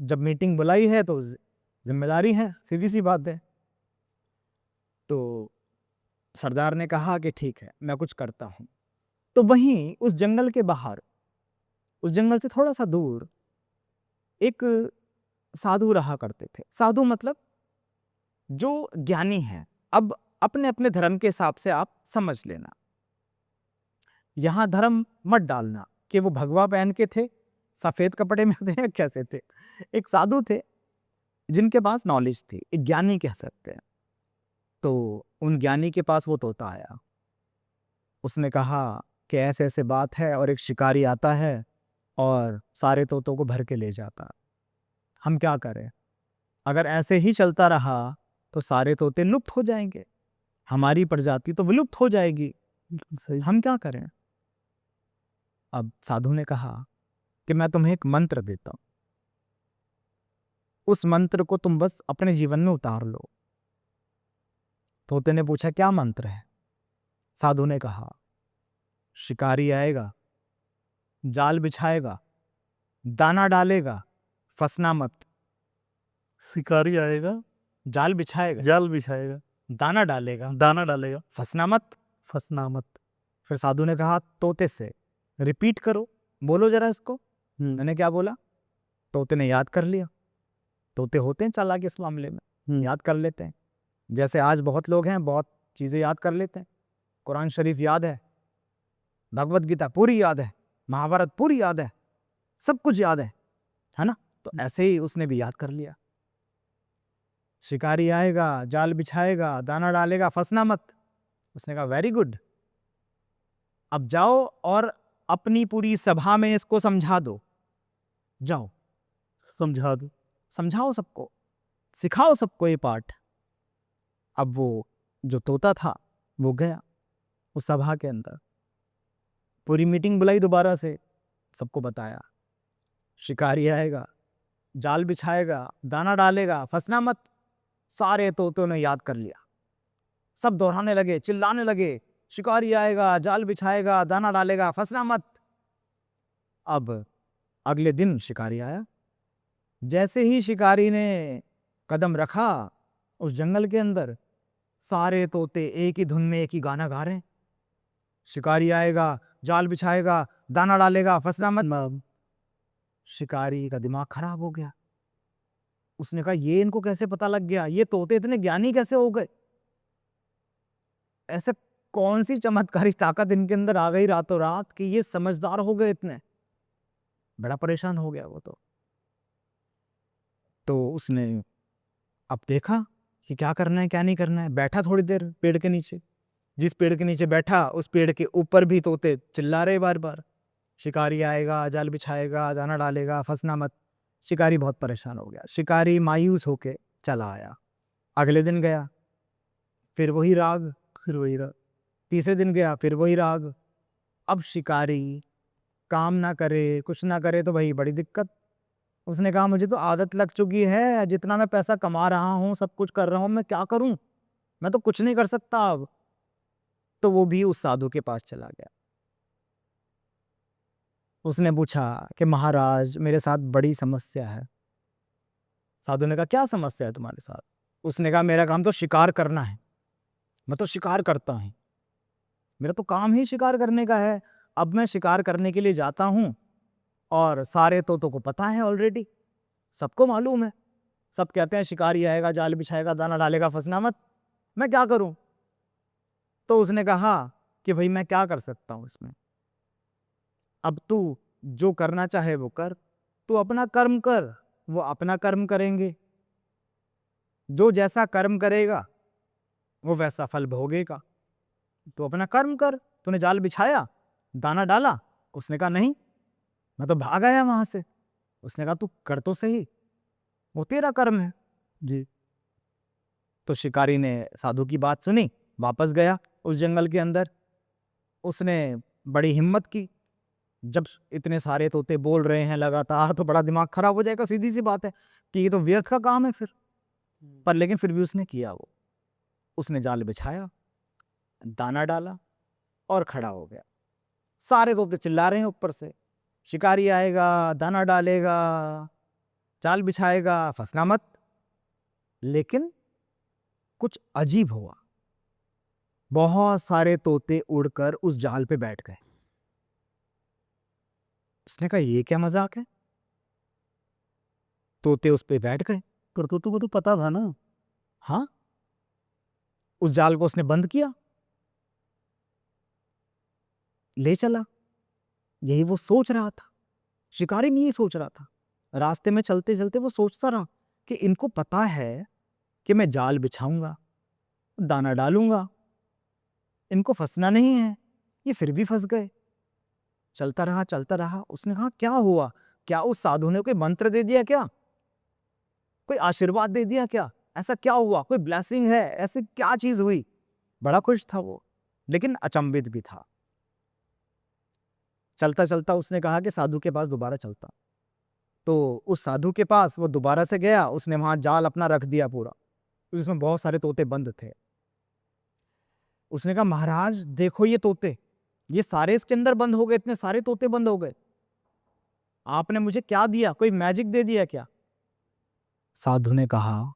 जब मीटिंग बुलाई है तो जिम्मेदारी है, सीधी सी बात है। तो सरदार ने कहा कि ठीक है, मैं कुछ करता हूं। तो वहीं उस जंगल के बाहर, उस जंगल से थोड़ा सा दूर एक साधु रहा करते थे। साधु मतलब जो ज्ञानी है। अब अपने अपने धर्म के हिसाब से आप समझ लेना, यहां धर्म मत डालना कि वो भगवा पहन के थे, सफेद कपड़े में थे, कैसे थे। एक साधु थे जिनके पास नॉलेज थी, एक ज्ञानी कह सकते हैं। तो उन ज्ञानी के पास वो तोता आया, उसने कहा कि ऐसे ऐसे बात है, और एक शिकारी आता है और सारे तोतों को भर के ले जाता, हम क्या करें। अगर ऐसे ही चलता रहा तो सारे तोते लुप्त हो जाएंगे, हमारी प्रजाति तो विलुप्त हो जाएगी, बिल्कुल सही। हम क्या करें। अब साधु ने कहा कि मैं तुम्हें एक मंत्र देता हूं, उस मंत्र को तुम बस अपने जीवन में उतार लो। तोते ने पूछा क्या मंत्र है। साधु ने कहा शिकारी आएगा, जाल बिछाएगा, दाना डालेगा, फंसना मत। शिकारी आएगा, जाल बिछाएगा, जाल बिछाएगा, दाना डालेगा, दाना डालेगा, फंसना मत। फंसना मत। फिर साधु ने कहा तोते से रिपीट करो, बोलो जरा इसको। मैंने क्या बोला, तोते ने याद कर लिया। तोते होते हैं चालाक इस मामले में, याद कर लेते हैं। जैसे आज बहुत लोग हैं, बहुत चीजें याद कर लेते हैं। कुरान शरीफ याद है, भगवत गीता पूरी याद है, महाभारत पूरी याद है, सब कुछ याद है ना। तो ऐसे ही उसने भी याद कर लिया। शिकारी आएगा, जाल बिछाएगा, दाना डालेगा, फंसना मत। उसने कहा वेरी गुड, अब जाओ और अपनी पूरी सभा में इसको समझा दो। जाओ समझा दो, समझाओ सबको, सिखाओ सबको ये पाठ। अब वो जो तोता था वो गया उस सभा के अंदर, पूरी मीटिंग बुलाई दोबारा से, सबको बताया शिकारी आएगा, जाल बिछाएगा, दाना डालेगा, फंसना मत। सारे तोतों ने याद कर लिया, सब दोहराने लगे, चिल्लाने लगे, शिकारी आएगा, जाल बिछाएगा, दाना डालेगा, फंसना मत। अब अगले दिन शिकारी आया। जैसे ही शिकारी ने कदम रखा उस जंगल के अंदर, सारे तोते एक ही धुन में एक ही गाना गा रहे हैं, शिकारी आएगा, जाल बिछाएगा, दाना डालेगा, फंसना मत। शिकारी का दिमाग खराब हो गया। उसने कहा ये इनको कैसे पता लग गया, ये तोते इतने ज्ञानी कैसे हो गए, ऐसे कौन सी चमत्कारिक ताकत इनके अंदर आ गई रातों रात कि ये समझदार हो गए इतने। बड़ा परेशान हो गया वो तो उसने अब देखा कि क्या करना है क्या नहीं करना है। बैठा थोड़ी देर पेड़ के नीचे, जिस पेड़ के नीचे बैठा उस पेड़ के ऊपर भी तोते चिल्ला रहे बार बार, शिकारी आएगा, जाल बिछाएगा, दाना डालेगा, फंसना मत। शिकारी बहुत परेशान हो गया। शिकारी मायूस होके चला आया। अगले दिन गया, फिर वही राग, फिर वही राग। तीसरे दिन गया, फिर वही राग। अब शिकारी काम ना करे, कुछ ना करे तो भाई बड़ी दिक्कत। उसने कहा मुझे तो आदत लग चुकी है, जितना मैं पैसा कमा रहा हूँ, सब कुछ कर रहा हूँ, मैं क्या करूं, मैं तो कुछ नहीं कर सकता अब। तो वो भी उस साधु के पास चला गया। उसने पूछा कि महाराज मेरे साथ बड़ी समस्या है। साधु ने कहा क्या समस्या है तुम्हारे साथ। उसने कहा मेरा काम तो शिकार करना है, मैं तो शिकार करता हूं, मेरा तो काम ही शिकार करने का है। अब मैं शिकार करने के लिए जाता हूं और सारे तोतों को पता है ऑलरेडी, सबको मालूम है, सब कहते हैं शिकारी आएगा, जाल बिछाएगा, दाना डालेगा, फंसना मत। मैं क्या करूं। तो उसने कहा कि भाई मैं क्या कर सकता हूं इसमें, अब तू जो करना चाहे वो कर, तू अपना कर्म कर, वो अपना कर्म करेंगे, जो जैसा कर्म करेगा वो वैसा फल भोगेगा। तो अपना कर्म कर, तूने जाल बिछाया, दाना डाला। उसने कहा नहीं, मैं तो भाग आया वहां से। उसने कहा तू कर तो सही, वो तेरा कर्म है। जी। तो शिकारी ने साधु की बात सुनी, वापस गया उस जंगल के अंदर। उसने बड़ी हिम्मत की, जब इतने सारे तोते बोल रहे हैं लगातार तो बड़ा दिमाग खराब हो जाएगा, सीधी सी बात है कि ये तो व्यर्थ का काम है फिर। पर लेकिन फिर भी उसने किया, वो उसने जाल बिछाया, दाना डाला और खड़ा हो गया। सारे तोते चिल्ला रहे हैं ऊपर से, शिकारी आएगा, दाना डालेगा, जाल बिछाएगा, फंसना मत। लेकिन कुछ अजीब हुआ, बहुत सारे तोते उड़कर उस जाल पे बैठ गए। उसने कहा ये क्या मजाक है, तोते उस पे बैठ गए। पर तोतों को तो पता था ना। हाँ, उस जाल को उसने बंद किया, ले चला। यही वो सोच रहा था, शिकारी भी यही सोच रहा था। रास्ते में चलते चलते वो सोचता रहा कि इनको पता है कि मैं जाल बिछाऊंगा, दाना डालूंगा, इनको फंसना नहीं है, ये फिर भी फंस गए। चलता रहा चलता रहा। उसने कहा क्या हुआ, क्या उस साधु ने कोई मंत्र दे दिया क्या, कोई आशीर्वाद दे दिया क्या ऐसा क्या हुआ, कोई ब्लेसिंग है, ऐसी क्या चीज हुई? बड़ा खुश था वो, लेकिन अचंभित भी था। चलता चलता उसने कहा कि साधु के पास दोबारा चलता। तो उस साधु के पास वो दोबारा से गया, उसने वहां जाल अपना रख दिया पूरा, उसमें बहुत सारे तोते बंद थे। उसने कहा महाराज देखो ये तोते, ये सारे इसके अंदर बंद हो गए, इतने सारे तोते बंद हो गए, आपने मुझे क्या दिया, कोई मैजिक दे दिया क्या? साधु ने कहा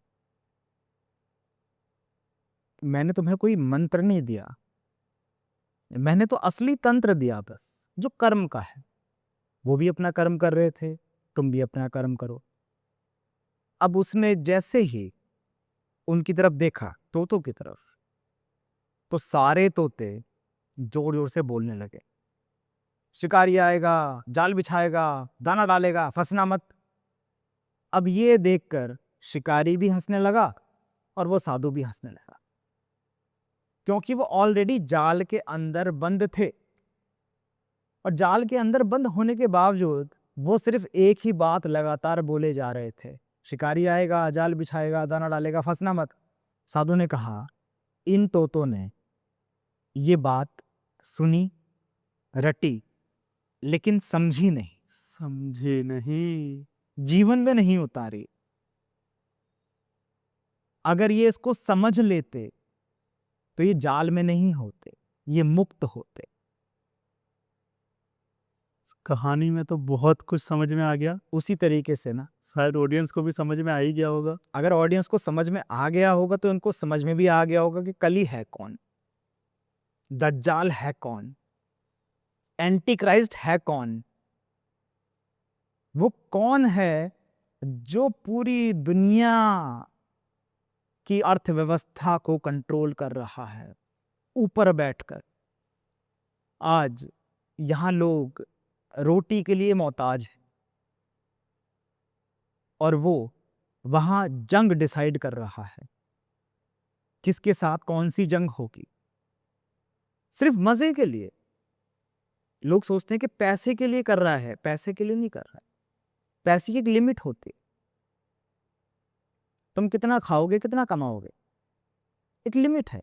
मैंने तुम्हें कोई मंत्र नहीं दिया, मैंने तो असली तंत्र दिया बस, जो कर्म का है। वो भी अपना कर्म कर रहे थे, तुम भी अपना कर्म करो। अब उसने जैसे ही उनकी तरफ देखा, तोतों की तरफ, तो सारे तोते जोर जोर से बोलने लगे, शिकारी आएगा, जाल बिछाएगा, दाना डालेगा, फंसना मत। अब ये देखकर शिकारी भी हंसने लगा और वो साधु भी हंसने लगा, क्योंकि वो ऑलरेडी जाल के अंदर बंद थे। और जाल के अंदर बंद होने के बावजूद वो सिर्फ एक ही बात लगातार बोले जा रहे थे, शिकारी आएगा, जाल बिछाएगा, दाना डालेगा, फंसना मत। साधु ने कहा इन तोतों ने ये बात सुनी, रटी, लेकिन समझी नहीं, समझे नहीं। जीवन में नहीं उतारी। अगर ये इसको समझ लेते तो ये जाल में नहीं होते, ये मुक्त होते। कहानी में तो बहुत कुछ समझ में आ गया, उसी तरीके से ना, शायद ऑडियंस को भी समझ में आ ही गया होगा। अगर ऑडियंस को समझ में आ गया होगा तो उनको समझ में भी आ गया होगा कि कली है कौन, दज्जाल है कौन, एंटी क्राइस्ट है कौन। वो कौन है जो पूरी दुनिया की अर्थव्यवस्था को कंट्रोल कर रहा है ऊपर बैठकर। आज यहां लोग रोटी के लिए मोहताज हैं और वो वहां जंग डिसाइड कर रहा है, किसके साथ कौन सी जंग होगी, सिर्फ मजे के लिए। लोग सोचते हैं कि पैसे के लिए कर रहा है, पैसे के लिए नहीं कर रहा है। पैसे की एक लिमिट होती है, तुम कितना खाओगे, कितना कमाओगे, एक लिमिट है।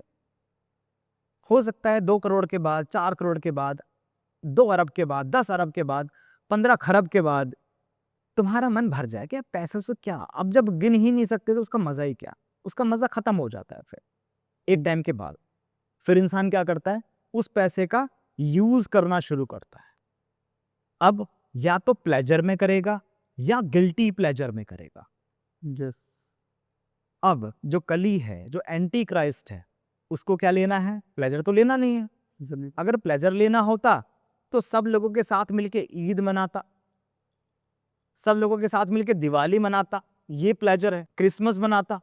हो सकता है 2 करोड़ के बाद, 4 करोड़ के बाद, 2 अरब के बाद, 10 अरब के बाद, 15 खरब के बाद तुम्हारा मन भर जाए कि पैसे से क्या, अब जब गिन ही नहीं सकते तो उसका मजा ही क्या, उसका मजा खत्म हो जाता है। फिर एक टाइम के बाद फिर इंसान क्या करता है, उस पैसे का यूज करना शुरू करता है। अब या तो प्लेजर में करेगा या गिल्टी प्लेजर में करेगा। यस। अब जो कली है, जो एंटी क्राइस्ट है, उसको क्या लेना है, प्लेजर तो लेना नहीं है। अगर प्लेजर लेना होता तो सब लोगों के साथ मिलके ईद मनाता, सब लोगों के साथ मिलके दिवाली मनाता, ये प्लेजर है। क्रिसमस मनाता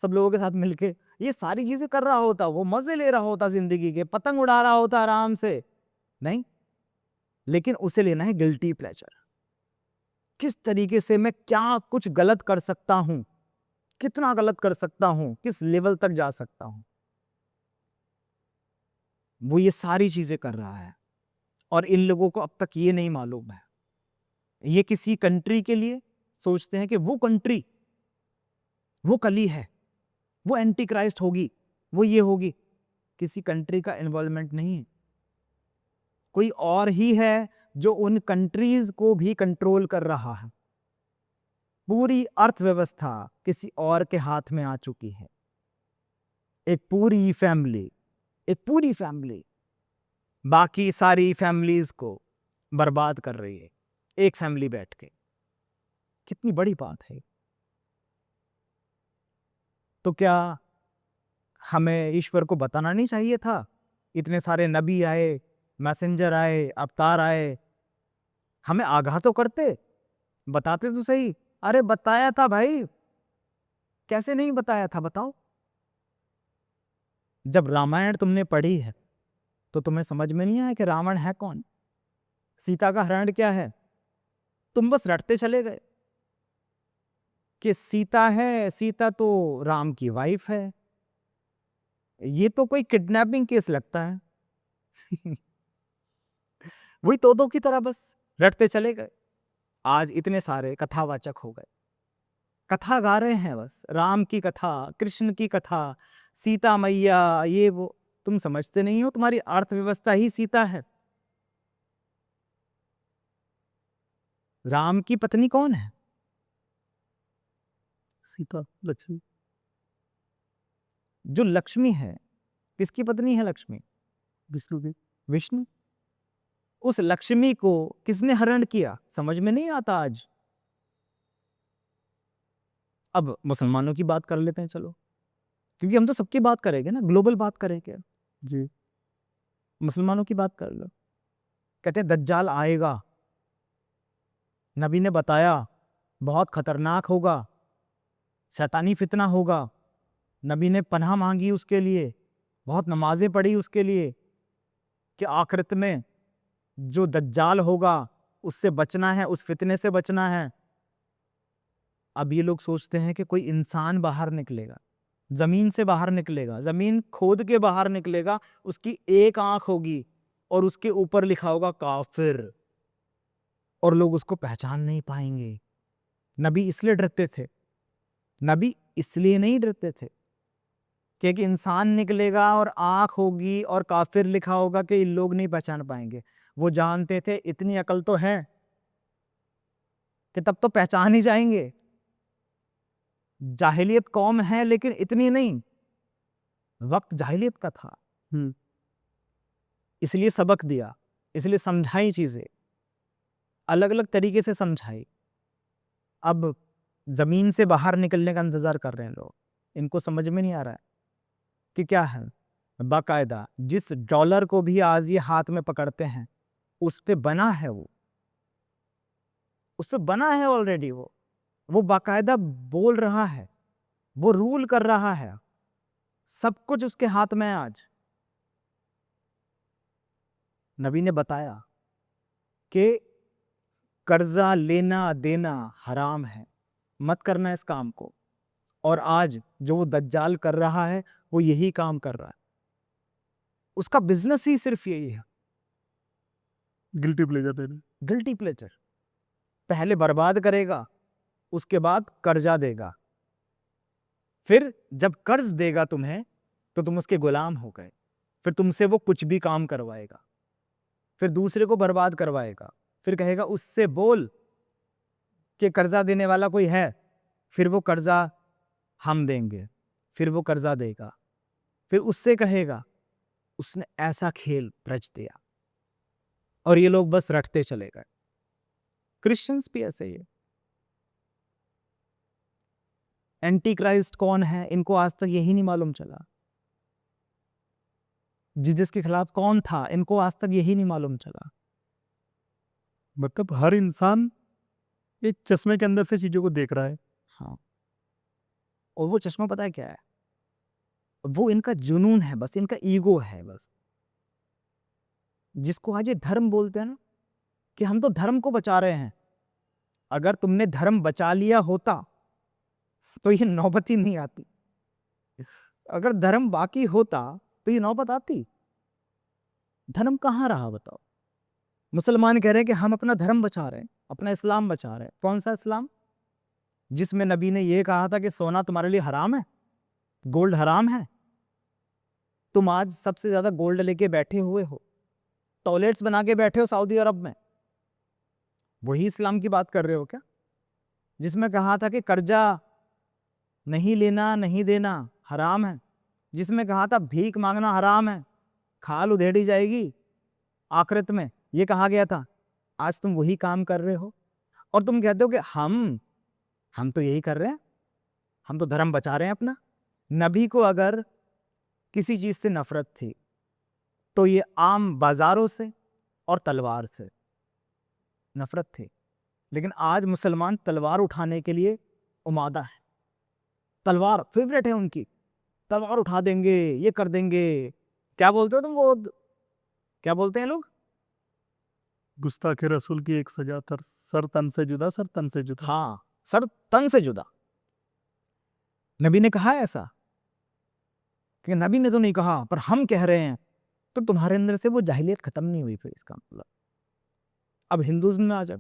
सब लोगों के साथ मिलके, ये सारी चीजें कर रहा होता, वो मजे ले रहा होता जिंदगी के, पतंग उड़ा रहा होता आराम से। नहीं, लेकिन उसे लेना है गिल्टी प्लेजर। किस तरीके से मैं क्या कुछ गलत कर सकता हूं, कितना गलत कर सकता हूं, किस लेवल तक जा सकता हूं, वो ये सारी चीजें कर रहा है। और इन लोगों को अब तक ये नहीं मालूम है, ये किसी कंट्री के लिए सोचते हैं कि वो कंट्री, वो कली है, वो एंटी क्राइस्ट होगी, वो ये होगी। किसी कंट्री का इन्वॉल्वमेंट नहीं है, कोई और ही है जो उन कंट्रीज को भी कंट्रोल कर रहा है। पूरी अर्थव्यवस्था किसी और के हाथ में आ चुकी है। एक पूरी फैमिली, एक पूरी फैमिली बाकी सारी फैमिलीज को बर्बाद कर रही है, एक फैमिली बैठ के। कितनी बड़ी बात है। तो क्या हमें ईश्वर को बताना नहीं चाहिए था? इतने सारे नबी आए, मैसेंजर आए, अवतार आए, हमें आगाह तो करते, बताते तो सही। अरे बताया था भाई, कैसे नहीं बताया था बताओ। जब रामायण तुमने पढ़ी है तो तुम्हें समझ में नहीं आया कि रावण है कौन, सीता का हरण क्या है? तुम बस रटते चले गए कि सीता है, सीता तो राम की वाइफ है। ये तो कोई किडनैपिंग केस लगता है। वही तोतों की तरह बस रटते चले गए। आज इतने सारे कथावाचक हो गए, कथा गा रहे हैं बस, राम की कथा, कृष्ण की कथा, सीता मैया, ये वो। तुम समझते नहीं हो, तुम्हारी अर्थव्यवस्था ही सीता है। राम की पत्नी कौन है? सीता, लक्ष्मी। जो लक्ष्मी है, किसकी पत्नी है लक्ष्मी? विष्णु की। विष्णु। उस लक्ष्मी को किसने हरण किया, समझ में नहीं आता आज। अब मुसलमानों की बात कर लेते हैं चलो, क्योंकि हम तो सबकी बात करेंगे ना, ग्लोबल बात करेंगे। जी। मुसलमानों की बात कर लो। कहते हैं दज्जाल आएगा, नबी ने बताया बहुत खतरनाक होगा, शैतानी फितना होगा। नबी ने पनाह मांगी उसके लिए, बहुत नमाजें पढ़ी उसके लिए, कि आखिरत में जो दज्जाल होगा उससे बचना है, उस फितने से बचना है। अब ये लोग सोचते हैं कि कोई इंसान बाहर निकलेगा, जमीन से बाहर निकलेगा, जमीन खोद के बाहर निकलेगा, उसकी एक आंख होगी और उसके ऊपर लिखा होगा काफिर, और लोग उसको पहचान नहीं पाएंगे। नबी इसलिए डरते थे, नबी इसलिए नहीं डरते थे कि एक इंसान निकलेगा और आंख होगी और काफिर लिखा होगा कि इन लोग नहीं पहचान पाएंगे। वो जानते थे इतनी अकल तो है कि तब तो पहचान ही जाएंगे। जाहिलियत कौम है लेकिन इतनी नहीं, वक्त जाहिलियत का था, हम्म। इसलिए सबक दिया, इसलिए समझाई चीजें, अलग अलग तरीके से समझाई। अब जमीन से बाहर निकलने का इंतजार कर रहे हैं लोग, इनको समझ में नहीं आ रहा है कि क्या है। बाकायदा जिस डॉलर को भी आज ये हाथ में पकड़ते हैं, उस पे बना है वो, उस पे बना है ऑलरेडी। वो बाकायदा बोल रहा है, वो रूल कर रहा है, सब कुछ उसके हाथ में है आज। नबी ने बताया कि कर्जा लेना देना हराम है, मत करना इस काम को। और आज जो वो दज्जाल कर रहा है, वो यही काम कर रहा है। उसका बिजनेस ही सिर्फ यही है, गिल्टी प्लेजर देने। Guilty pleasure. पहले बर्बाद करेगा, उसके बाद कर्जा देगा, फिर जब कर्ज देगा तुम्हें तो तुम उसके गुलाम हो गए, फिर तुमसे वो कुछ भी काम करवाएगा, फिर दूसरे को बर्बाद करवाएगा, फिर कहेगा उससे बोल कि कर्जा देने वाला कोई है, फिर वो कर्जा हम देंगे, फिर वो कर्जा देगा, फिर उससे कहेगा। उसने ऐसा खेल रच दिया और ये लोग बस रटते चले गए। क्रिश्चियंस भी ऐसे ही है। एंटी क्राइस्ट कौन है, इनको आज तक यही नहीं मालूम चला। जीसस के खिलाफ कौन था, इनको आज तक यही नहीं मालूम चला। मतलब हर इंसान एक चश्मे के अंदर से चीजों को देख रहा है। हाँ, और वो चश्मा पता है क्या है? वो इनका जुनून है, बस इनका ईगो है बस। जिसको आज ये धर्म बोलते हैं ना, कि हम तो धर्म को बचा रहे हैं। अगर तुमने धर्म बचा लिया होता तो ये नौबत ही नहीं आती। अगर धर्म बाकी होता तो ये नौबत आती। धर्म कहाँ रहा बताओ? मुसलमान कह रहे हैं कि हम अपना धर्म बचा रहे हैं, अपना इस्लाम बचा रहे हैं। कौन सा इस्लाम? जिसमें नबी ने यह कहा था कि सोना तुम्हारे लिए हराम है, गोल्ड हराम है। तुम आज सबसे ज्यादा गोल्ड लेके बैठे हुए हो, टॉयलेट्स बना के बैठे हो सऊदी अरब में। वही इस्लाम की बात कर रहे हो क्या? जिसमें कहा था कि कर्जा नहीं लेना नहीं देना हराम है, जिसमें कहा था भीख मांगना हराम है, खाल उधेड़ी जाएगी आखिरत में, ये कहा गया था। आज तुम वही काम कर रहे हो और तुम कहते हो कि हम तो यही कर रहे हैं, हम तो धर्म बचा रहे हैं अपना। नबी को अगर किसी चीज से नफरत थी तो ये आम बाजारों से और तलवार से नफरत थी। लेकिन आज मुसलमान तलवार उठाने के लिए उमादा है, तलवार फेवरेट है उनकी, तलवार उठा देंगे, ये कर देंगे। क्या बोलते हो तुम, वो क्या बोलते हैं लोग? गुस्ताखे रसूल की एक सजा, सर तन से जुदा, सर तन से जुदा। हाँ, सर तन से जुदा। नबी ने कहा है ऐसा? कि नबी ने तो नहीं कहा, पर हम कह रहे हैं। तो तुम्हारे अंदर से वो जाहिलियत खत्म नहीं हुई फिर, इसका मतलब। अब हिंदुज्म में आ जाओ,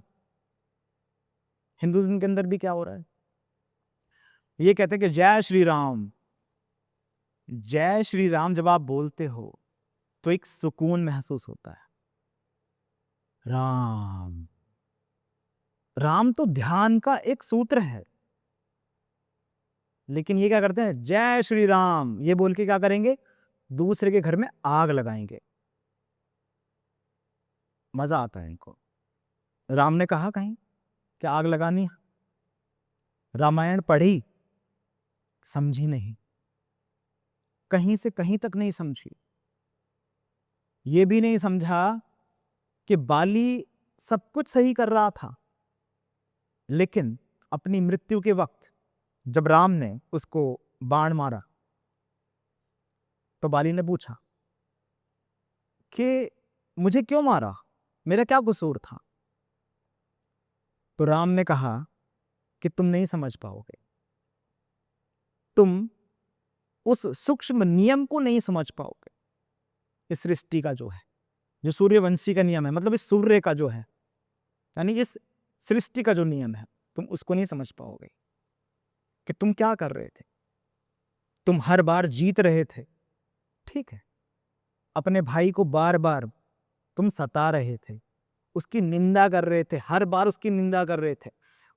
हिंदुज्म के अंदर भी क्या हो रहा है? ये कहते हैं कि जय श्री राम, जय श्री राम जब आप बोलते हो तो एक सुकून महसूस होता है। राम, राम तो ध्यान का एक सूत्र है। लेकिन ये क्या करते हैं, जय श्री राम ये बोल के क्या करेंगे, दूसरे के घर में आग लगाएंगे। मजा आता है इनको। राम ने कहा कहीं कि आग लगानी है? रामायण पढ़ी, समझी नहीं, कहीं से कहीं तक नहीं समझी। ये भी नहीं समझा कि बाली सब कुछ सही कर रहा था, लेकिन अपनी मृत्यु के वक्त जब राम ने उसको बाण मारा तो बाली ने पूछा कि मुझे क्यों मारा, मेरा क्या कसूर था? तो राम ने कहा कि तुम नहीं समझ पाओगे, तुम उस सूक्ष्म नियम को नहीं समझ पाओगे। इस सृष्टि का जो है, जो सूर्यवंशी का नियम है, मतलब इस सूर्य का जो है, यानी इस सृष्टि का जो नियम है, तुम उसको नहीं समझ पाओगे कि तुम क्या कर रहे थे। तुम हर बार जीत रहे थे, ठीक है, अपने भाई को बार बार तुम सता रहे थे, उसकी निंदा कर रहे थे, हर बार उसकी निंदा कर रहे थे,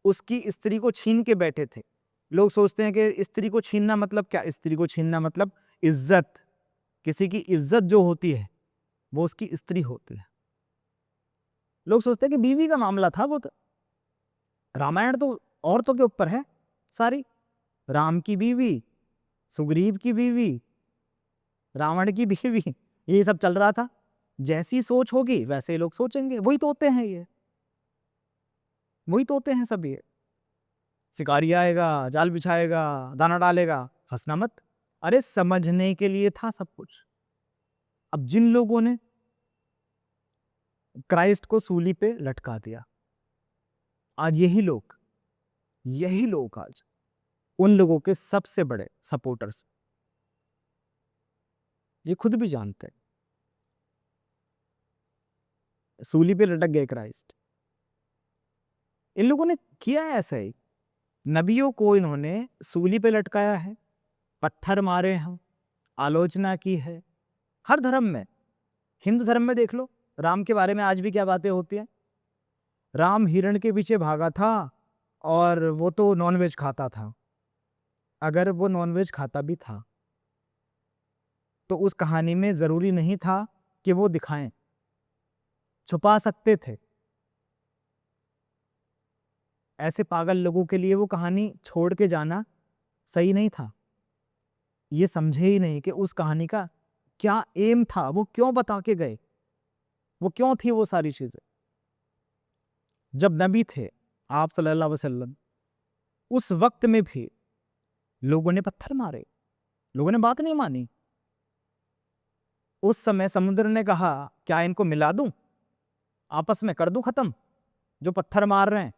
उसकी स्त्री को छीन के बैठे थे। लोग सोचते हैं कि स्त्री को छीनना मतलब क्या? स्त्री को छीनना मतलब इज्जत। किसी की इज्जत जो होती है वो उसकी स्त्री होती है। लोग सोचते हैं कि बीवी का मामला था वो तो। रामायण तो औरतों के ऊपर है सारी। राम की बीवी, सुग्रीव की बीवी, रावण की बीवी, ये सब चल रहा था। जैसी सोच होगी वैसे लोग सोचेंगे। वही तोते हैं ये, वही तोते हैं सब ये। शिकारी आएगा, जाल बिछाएगा, दाना डालेगा, फंसना मत। अरे समझने के लिए था सब कुछ। अब जिन लोगों ने क्राइस्ट को सूली पे लटका दिया, आज यही लोग आज उन लोगों के सबसे बड़े सपोर्टर्स, ये खुद भी जानते हैं। सूली पे लटक गए क्राइस्ट, इन लोगों ने किया है ऐसा ही। नबियों को इन्होंने सूली पे लटकाया है, पत्थर मारे हैं, आलोचना की है। हर धर्म में, हिंदू धर्म में देख लो, राम के बारे में आज भी क्या बातें होती हैं। राम हिरण के पीछे भागा था और वो तो नॉनवेज खाता था। अगर वो नॉनवेज खाता भी था तो उस कहानी में जरूरी नहीं था कि वो दिखाएं, छुपा सकते थे। ऐसे पागल लोगों के लिए वो कहानी छोड़ के जाना सही नहीं था। ये समझे ही नहीं कि उस कहानी का क्या एम था, वो क्यों बता के गए, वो क्यों थी वो सारी चीजें। जब नबी थे आप सल्लल्लाहु अलैहि वसल्लम, उस वक्त में भी लोगों ने पत्थर मारे, लोगों ने बात नहीं मानी। उस समय समुद्र ने कहा क्या इनको मिला दूं, आपस में कर दूं खत्म, जो पत्थर मार रहे हैं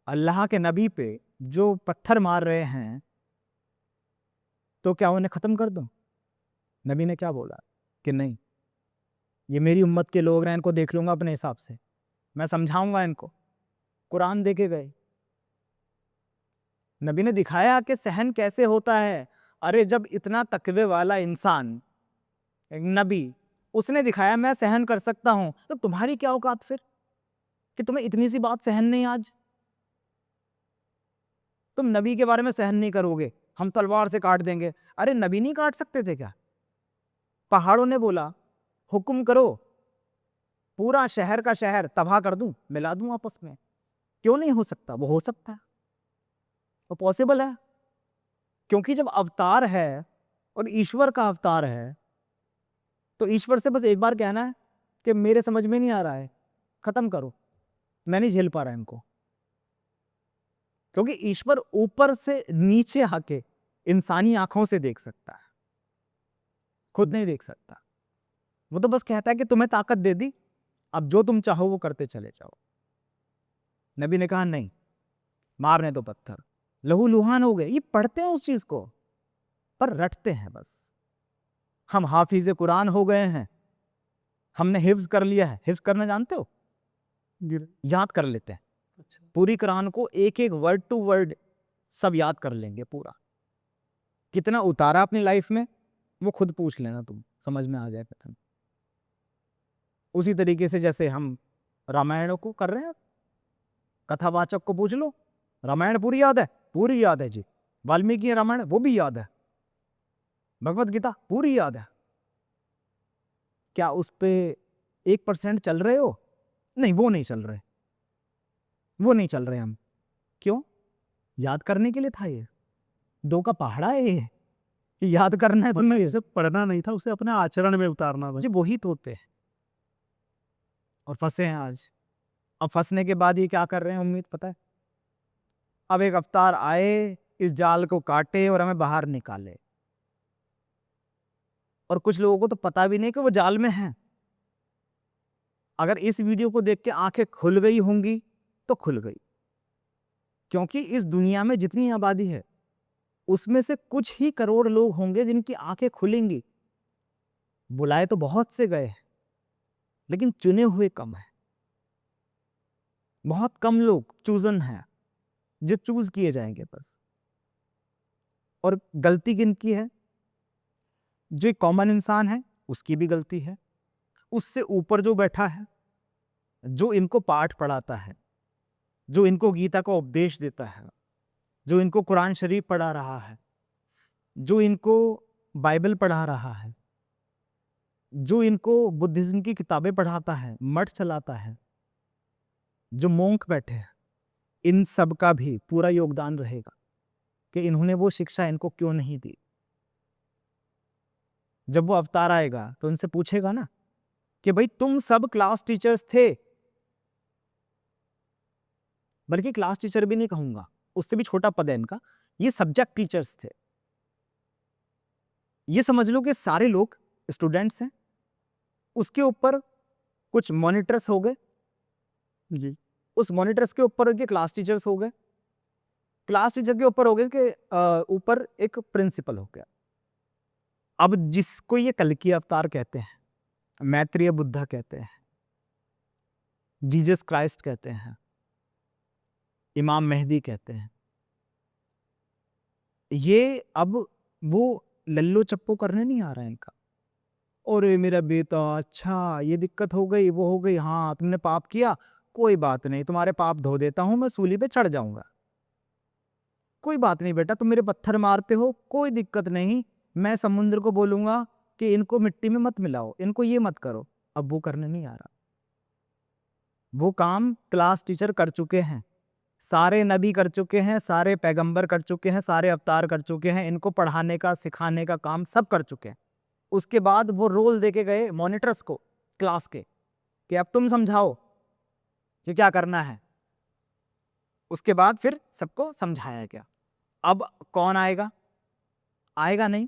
अल्लाह के नबी पे, जो पत्थर मार रहे हैं, तो क्या उन्हें खत्म कर दूं? नबी ने क्या बोला कि नहीं, ये मेरी उम्मत के लोग हैं, इनको देख लूंगा अपने हिसाब से, मैं समझाऊंगा इनको। कुरान देके गए, नबी ने दिखाया कि सहन कैसे होता है। अरे जब इतना तकवे वाला इंसान, एक नबी, उसने दिखाया मैं सहन कर सकता हूं, तो तुम्हारी क्या औकात फिर कि तुम्हें इतनी सी बात सहन नहीं? आज तुम नबी के बारे में सहन नहीं करोगे, हम तलवार से काट देंगे। अरे नबी नहीं काट सकते थे क्या? पहाड़ों ने बोला हुक्म करो, पूरा शहर का शहर तबाह कर दूं, मिला दूं आपस में। क्यों नहीं हो सकता? वो हो सकता है, वो पॉसिबल है। क्योंकि जब अवतार है और ईश्वर का अवतार है, तो ईश्वर से बस एक बार कहना है कि मेरे समझ में नहीं आ रहा है, खत्म करो, मैं नहीं झेल पा रहा इनको। क्योंकि ईश्वर ऊपर से नीचे आके इंसानी आंखों से देख सकता है, खुद नहीं देख सकता। वो तो बस कहता है कि तुम्हें ताकत दे दी, अब जो तुम चाहो वो करते चले जाओ। नबी ने कहा नहीं, मारने दो पत्थर, लहू लुहान हो गए। ये पढ़ते हैं उस चीज को पर रटते हैं बस। हम हाफिज कुरान हो गए हैं, हमने हिफ्ज कर लिया है। हिफ्ज करना जानते हो? याद कर लेते हैं अच्छा। पूरी कुरान को, एक एक वर्ड टू वर्ड सब याद कर लेंगे पूरा। कितना उतारा अपनी लाइफ में वो खुद पूछ लेना, तुम समझ में आ जाए कथन। उसी तरीके से जैसे हम रामायण को कर रहे हैं, कथावाचक को पूछ लो, रामायण पूरी याद है? पूरी याद है जी। वाल्मीकि रामायण वो भी याद है, भगवत गीता पूरी याद है। क्या उस पे 1% चल रहे हो? नहीं, वो नहीं चल रहे, वो नहीं चल रहे हम। क्यों? याद करने के लिए था ये, 2 का पहाड़ा है ये याद करना है तुम्हें। उसे पढ़ना नहीं था, उसे अपने आचरण में उतारना था। जी वही तो होते हैं और फंसे हैं आज। अब फंसने के बाद ये क्या कर रहे हैं उम्मीद पता है? अब एक अवतार आए, इस जाल को काटे और हमें बाहर निकाले। और कुछ लोगों को तो पता भी नहीं कि वो जाल में हैं। अगर इस वीडियो को देख के आंखें खुल गई होंगी तो खुल गई, क्योंकि इस दुनिया में जितनी आबादी है उसमें से कुछ ही करोड़ लोग होंगे जिनकी आंखें खुलेंगी। बुलाए तो बहुत से गए हैं, लेकिन चुने हुए कम है। बहुत कम लोग चूजन हैं जो चूज किए जाएंगे बस। और गलती किनकी है? जो एक कॉमन इंसान है उसकी भी गलती है, उससे ऊपर जो बैठा है, जो इनको पाठ पढ़ाता है, जो इनको गीता का उपदेश देता है, जो इनको कुरान शरीफ पढ़ा रहा है, जो इनको बाइबल पढ़ा रहा है, जो इनको बुद्धिज्म की किताबें पढ़ाता है, मठ चलाता है, जो मोंक बैठे हैं, इन सब का भी पूरा योगदान रहेगा कि इन्होंने वो शिक्षा इनको क्यों नहीं दी। जब वो अवतार आएगा तो इनसे पूछेगा ना कि भाई तुम सब क्लास टीचर्स थे, बल्कि क्लास टीचर भी नहीं कहूंगा, उससे भी छोटा पद है इनका, ये सब्जेक्ट टीचर्स थे। ये समझ लो कि सारे लोग स्टूडेंट्स हैं, उसके ऊपर कुछ मॉनिटर्स हो गए जी, उस मॉनिटर्स के ऊपर के क्लास टीचर्स हो गए, क्लास टीचर के ऊपर हो गए कि ऊपर एक प्रिंसिपल हो गया। अब जिसको ये कल्कि अवतार कहते हैं, मैत्रेय बुद्धा कहते हैं, जीसस क्राइस्ट कहते हैं, इमाम मेहदी कहते हैं, ये अब वो लल्लो चप्पो करने नहीं आ रहा है इनका। और मेरा बेटा अच्छा ये दिक्कत हो गई, वो हो गई, हाँ तुमने पाप किया, कोई बात नहीं, तुम्हारे पाप धो देता हूं, मैं सूली पे चढ़ जाऊंगा। कोई बात नहीं बेटा, तुम मेरे पत्थर मारते हो, कोई दिक्कत नहीं, मैं समुद्र को बोलूंगा कि इनको मिट्टी में मत मिलाओ, इनको ये मत करो। अब वो करने नहीं आ रहा। वो काम क्लास टीचर कर चुके हैं, सारे नबी कर चुके हैं, सारे पैगंबर कर चुके हैं, सारे अवतार कर चुके हैं, इनको पढ़ाने का सिखाने का काम सब कर चुके हैं। उसके बाद वो रोल देके गए मॉनिटर्स को क्लास के कि अब तुम समझाओ कि क्या करना है। उसके बाद फिर सबको समझाया गया। अब कौन आएगा? आएगा नहीं,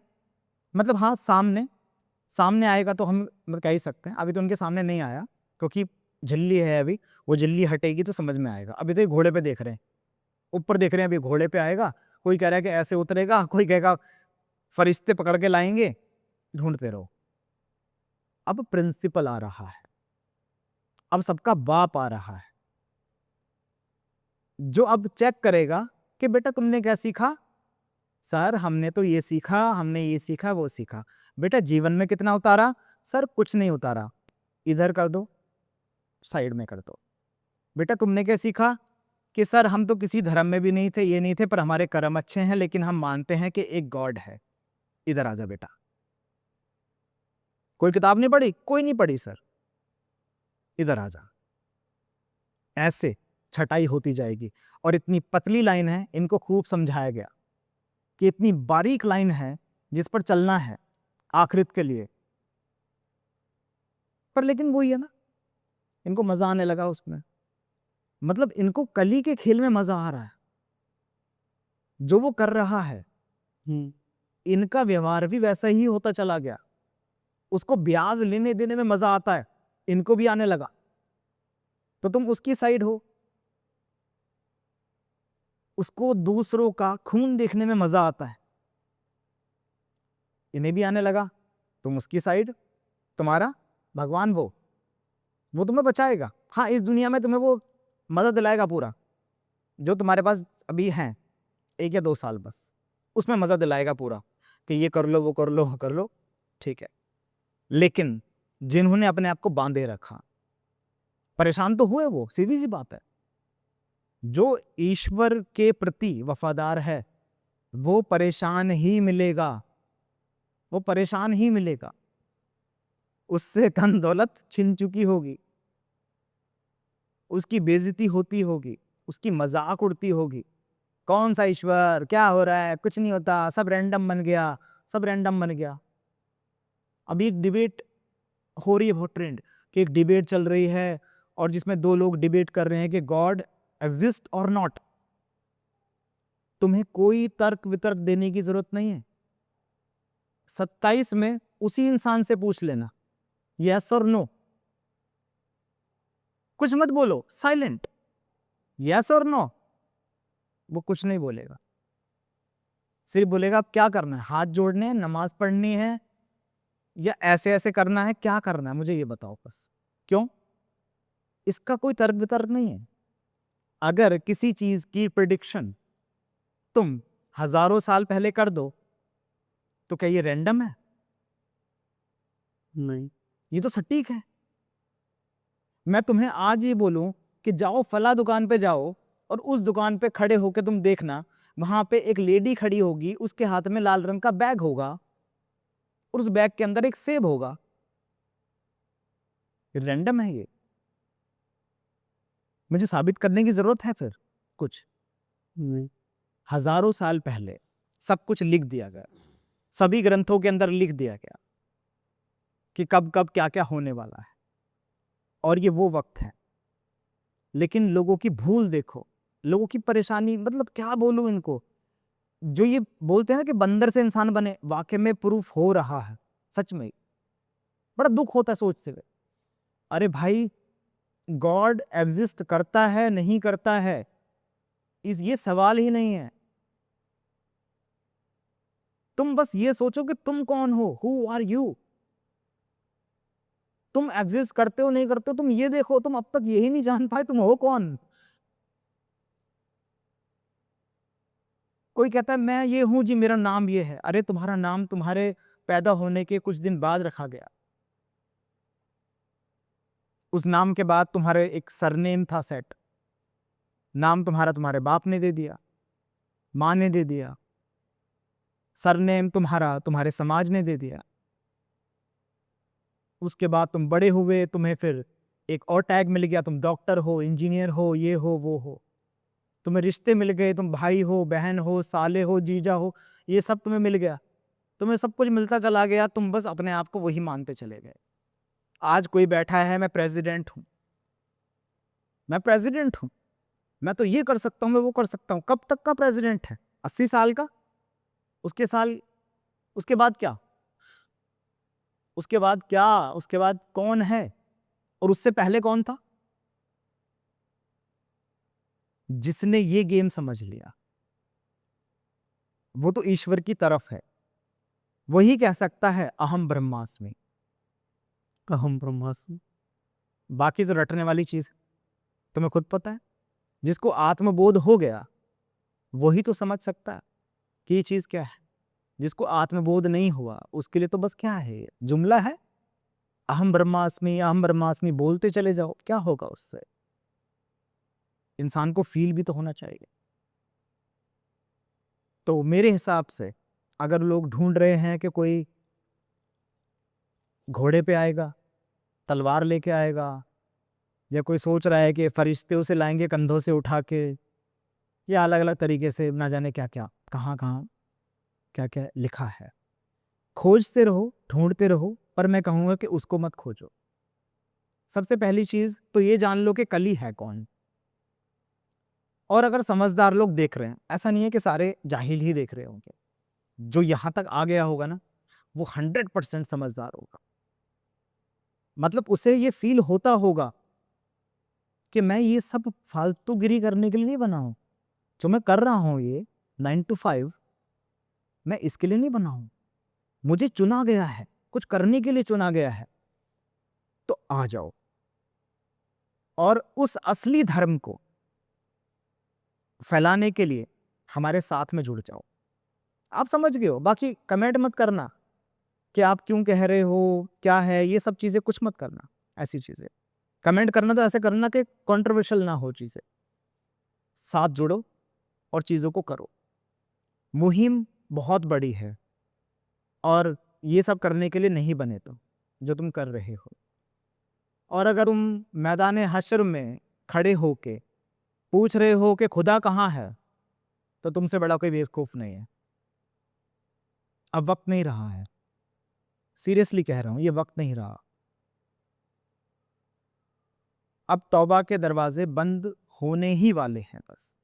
मतलब हाँ सामने आएगा तो हम कह ही सकते हैं। अभी तो उनके सामने नहीं आया क्योंकि झिल्ली है, अभी वो झिल्ली हटेगी तो समझ में आएगा। अभी तो ये घोड़े पे देख रहे हैं, ऊपर देख रहे हैं, अभी घोड़े पे आएगा। कोई कह रहा है कि ऐसे उतरेगा, कोई कहेगा फरिश्ते पकड़ के लाएंगे, ढूंढते रहो। अब प्रिंसिपल आ रहा है, अब सबका बाप आ रहा है, जो अब चेक करेगा कि बेटा तुमने क्या सीखा। सर हमने तो ये सीखा, हमने ये सीखा, वो सीखा। बेटा जीवन में कितना उतारा? सर कुछ नहीं उतारा, इधर कर दो, साइड में कर दो। बेटा तुमने क्या सीखा? कि सर हम तो किसी धर्म में भी नहीं थे, ये नहीं थे, पर हमारे कर्म अच्छे हैं, लेकिन हम मानते हैं कि एक गॉड है। इधर आजा बेटा। कोई किताब नहीं पढ़ी? कोई नहीं पढ़ी सर, इधर आजा। ऐसे छटाई होती जाएगी। और इतनी पतली लाइन है, इनको खूब समझाया गया कि इतनी बारीक लाइन है जिस पर चलना है आखिरत के लिए। पर लेकिन वही है ना, इनको मजा आने लगा उसमें। मतलब इनको कली के खेल में मजा आ रहा है, जो वो कर रहा है इनका व्यवहार भी वैसा ही होता चला गया। उसको ब्याज लेने देने में मजा आता है, इनको भी आने लगा। तो तुम उसकी साइड हो। उसको दूसरों का खून देखने में मजा आता है, इन्हें भी आने लगा। तुम उसकी साइड, तुम्हारा भगवान वो तुम्हें बचाएगा। हाँ इस दुनिया में तुम्हें वो मदद दिलाएगा पूरा, जो तुम्हारे पास अभी है। 1 या 2 साल बस, उसमें मजा दिलाएगा पूरा कि ये कर लो, वो कर लो, वो कर लो, ठीक है। लेकिन जिन्होंने अपने आप को बांधे रखा, परेशान तो हुए वो, सीधी सी बात है। जो ईश्वर के प्रति वफादार है वो परेशान ही मिलेगा, वो परेशान ही मिलेगा। उससे धन दौलत छिन चुकी होगी, उसकी बेइज्जती होती होगी, उसकी मजाक उड़ती होगी। कौन सा ईश्वर, क्या हो रहा है, कुछ नहीं होता, सब रैंडम बन गया, सब रैंडम बन गया। अभी एक डिबेट हो रही है, बहुत ट्रेंड, कि एक डिबेट चल रही है और जिसमें 2 लोग डिबेट कर रहे हैं कि गॉड एग्जिस्ट और नॉट। तुम्हें कोई तर्क वितर्क देने की जरूरत नहीं है। 27 में उसी इंसान से पूछ लेना, यस और नो, कुछ मत बोलो, साइलेंट, यस और नो। वो कुछ नहीं बोलेगा, सिर्फ बोलेगा अब क्या करना है, हाथ जोड़ने हैं, नमाज पढ़नी है, या ऐसे ऐसे करना है, क्या करना है मुझे ये बताओ बस। क्यों? इसका कोई तर्क वितर्क नहीं है। अगर किसी चीज की प्रिडिक्शन तुम हजारों साल पहले कर दो तो क्या ये रैंडम है? नहीं। ये तो सटीक है। मैं तुम्हें आज ये बोलूं कि जाओ फला दुकान पे जाओ और उस दुकान पे खड़े होके तुम देखना, वहां पे एक लेडी खड़ी होगी, उसके हाथ में लाल रंग का बैग होगा और उस बैग के अंदर एक सेब होगा। रैंडम है ये? मुझे साबित करने की जरूरत है फिर कुछ? नहीं। हजारों साल पहले सब कुछ लिख दिया गया, सभी ग्रंथों के अंदर लिख दिया गया कि कब कब क्या क्या होने वाला है, और ये वो वक्त है। लेकिन लोगों की भूल देखो, लोगों की परेशानी, मतलब क्या बोलूं इनको, जो ये बोलते हैं ना कि बंदर से इंसान बने, वाकई में प्रूफ हो रहा है, सच में बड़ा दुख होता है सोचते हुए। अरे भाई, गॉड एग्जिस्ट करता है नहीं करता है, ये सवाल ही नहीं है। तुम बस ये सोचो कि तुम कौन हो, हु आर यू। तुम एग्जिस्ट करते हो नहीं करते हो, तुम ये देखो, तुम अब तक यही नहीं जान पाए तुम हो कौन। कोई कहता है मैं ये हूं जी, मेरा नाम ये है। अरे तुम्हारा नाम तुम्हारे पैदा होने के कुछ दिन बाद रखा गया, उस नाम के बाद तुम्हारे एक सरनेम था सेट, नाम तुम्हारा तुम्हारे बाप ने दे दिया, माँ ने दे दिया, सरनेम तुम्हारा तुम्हारे समाज ने दे दिया। उसके बाद तुम बड़े हुए, तुम्हें फिर एक और टैग मिल गया, तुम डॉक्टर हो, इंजीनियर हो, ये हो वो हो। तुम्हें रिश्ते मिल गए, तुम भाई हो, बहन हो, साले हो, जीजा हो, ये सब तुम्हें मिल गया। तुम्हें सब कुछ मिलता चला गया, तुम बस अपने आप को वही मानते चले गए। आज कोई बैठा है, मैं प्रेसिडेंट हूं, मैं प्रेसिडेंट हूं, मैं तो ये कर सकता हूं, मैं वो कर सकता हूं। कब तक का प्रेसिडेंट है? 80 साल का? उसके साल, उसके बाद क्या, उसके बाद क्या, उसके बाद कौन है, और उससे पहले कौन था? जिसने ये गेम समझ लिया वो तो ईश्वर की तरफ है, वही कह सकता है अहम ब्रह्मास्मि। अहम ब्रह्मास्मि। बाकी तो रटने वाली चीज है, तुम्हें खुद पता है। जिसको आत्मबोध हो गया वही तो समझ सकता है कि ये चीज क्या है। जिसको आत्मबोध नहीं हुआ उसके लिए तो बस क्या है, ये जुमला है। अहम ब्रह्मास्मि बोलते चले जाओ, क्या होगा उससे? इंसान को फील भी तो होना चाहिए। तो मेरे हिसाब से अगर लोग ढूंढ रहे हैं कि कोई घोड़े पे आएगा, तलवार लेके आएगा, या कोई सोच रहा है कि फरिश्ते उसे लाएंगे कंधों से उठा के, या अलग अलग तरीके से, ना जाने क्या क्या, कहाँ कहाँ क्या क्या लिखा है, खोजते रहो, ढूंढते रहो, पर मैं कहूंगा कि उसको मत खोजो। सबसे पहली चीज तो ये जान लो कि कली है कौन। और अगर समझदार लोग देख रहे हैं, ऐसा नहीं है कि सारे जाहिल ही देख रहे होंगे, जो यहां तक आ गया होगा ना वो 100% समझदार होगा। मतलब उसे ये फील होता होगा कि मैं ये सब फालतूगिरी करने के लिए नहीं बना हूं, जो मैं कर रहा हूं ये 9 to 5, मैं इसके लिए नहीं बना हूं, मुझे चुना गया है, कुछ करने के लिए चुना गया है। तो आ जाओ और उस असली धर्म को फैलाने के लिए हमारे साथ में जुड़ जाओ। आप समझ गए हो, बाकी कमेंट मत करना कि आप क्यों कह रहे हो, क्या है, ये सब चीज़ें कुछ मत करना। ऐसी चीज़ें कमेंट करना तो ऐसे करना कि कंट्रोवर्शियल ना हो चीज़ें। साथ जुड़ो और चीज़ों को करो। मुहिम बहुत बड़ी है और ये सब करने के लिए नहीं बने तुम, जो तुम कर रहे हो। और अगर तुम मैदान हश्र में खड़े होके पूछ रहे हो कि खुदा कहाँ है, तो तुमसे बड़ा कोई बेवकूफ़ नहीं है। अब वक्त नहीं रहा है, सीरियसली कह रहा हूँ, ये वक्त नहीं रहा। अब तौबा के दरवाजे बंद होने ही वाले हैं बस।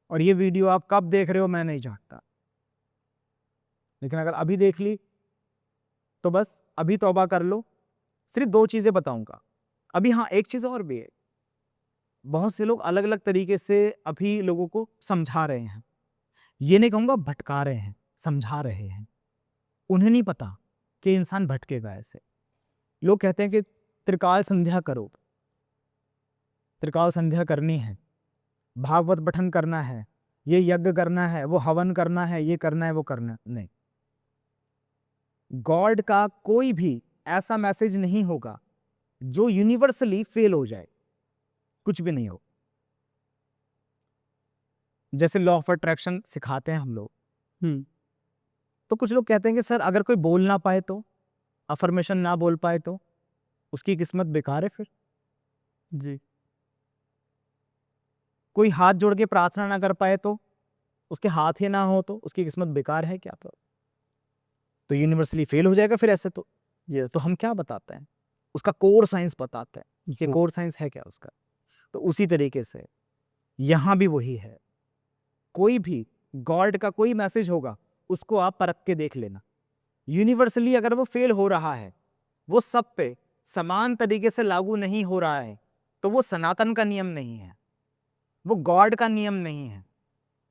और ये वीडियो आप कब देख रहे हो मैं नहीं जानता, लेकिन अगर अभी देख ली तो बस अभी तौबा कर लो। सिर्फ 2 चीज़ें बताऊंगा अभी। हाँ, एक चीज़ और भी है, बहुत से लोग अलग अलग तरीके से अभी लोगों को समझा रहे हैं। ये नहीं कहूँगा भटका रहे हैं, समझा रहे हैं। उन्हें नहीं पता कि इंसान भटकेगा ऐसे। लोग कहते हैं कि त्रिकाल संध्या करो, त्रिकाल संध्या करनी है, भागवत पठन करना है, ये यज्ञ करना है, वो हवन करना है, ये करना है, वो करना है। नहीं, गॉड का कोई भी ऐसा मैसेज नहीं होगा जो यूनिवर्सली फेल हो जाए। कुछ भी नहीं हो। जैसे लॉ ऑफ अट्रैक्शन सिखाते हैं हम लोग, हम्म, तो कुछ लोग कहते हैं कि सर अगर कोई बोल ना पाए तो, अफर्मेशन ना बोल पाए तो उसकी किस्मत बेकार है। फिर जी, कोई हाथ जोड़ के प्रार्थना ना कर पाए तो, उसके हाथ ही ना हो तो उसकी किस्मत बेकार है क्या? तो यूनिवर्सली फेल हो जाएगा फिर ऐसे तो। ये तो हम क्या बताते हैं, उसका कोर साइंस बताते हैं कि वो- कोर साइंस है क्या उसका। तो उसी तरीके से यहां भी वही है। कोई भी गॉड का कोई मैसेज होगा, उसको आप परख के देख लेना। यूनिवर्सली अगर वो फेल हो रहा है, वो सब पे समान तरीके से लागू नहीं हो रहा है, तो वो सनातन का नियम नहीं है, वो गॉड का नियम नहीं है,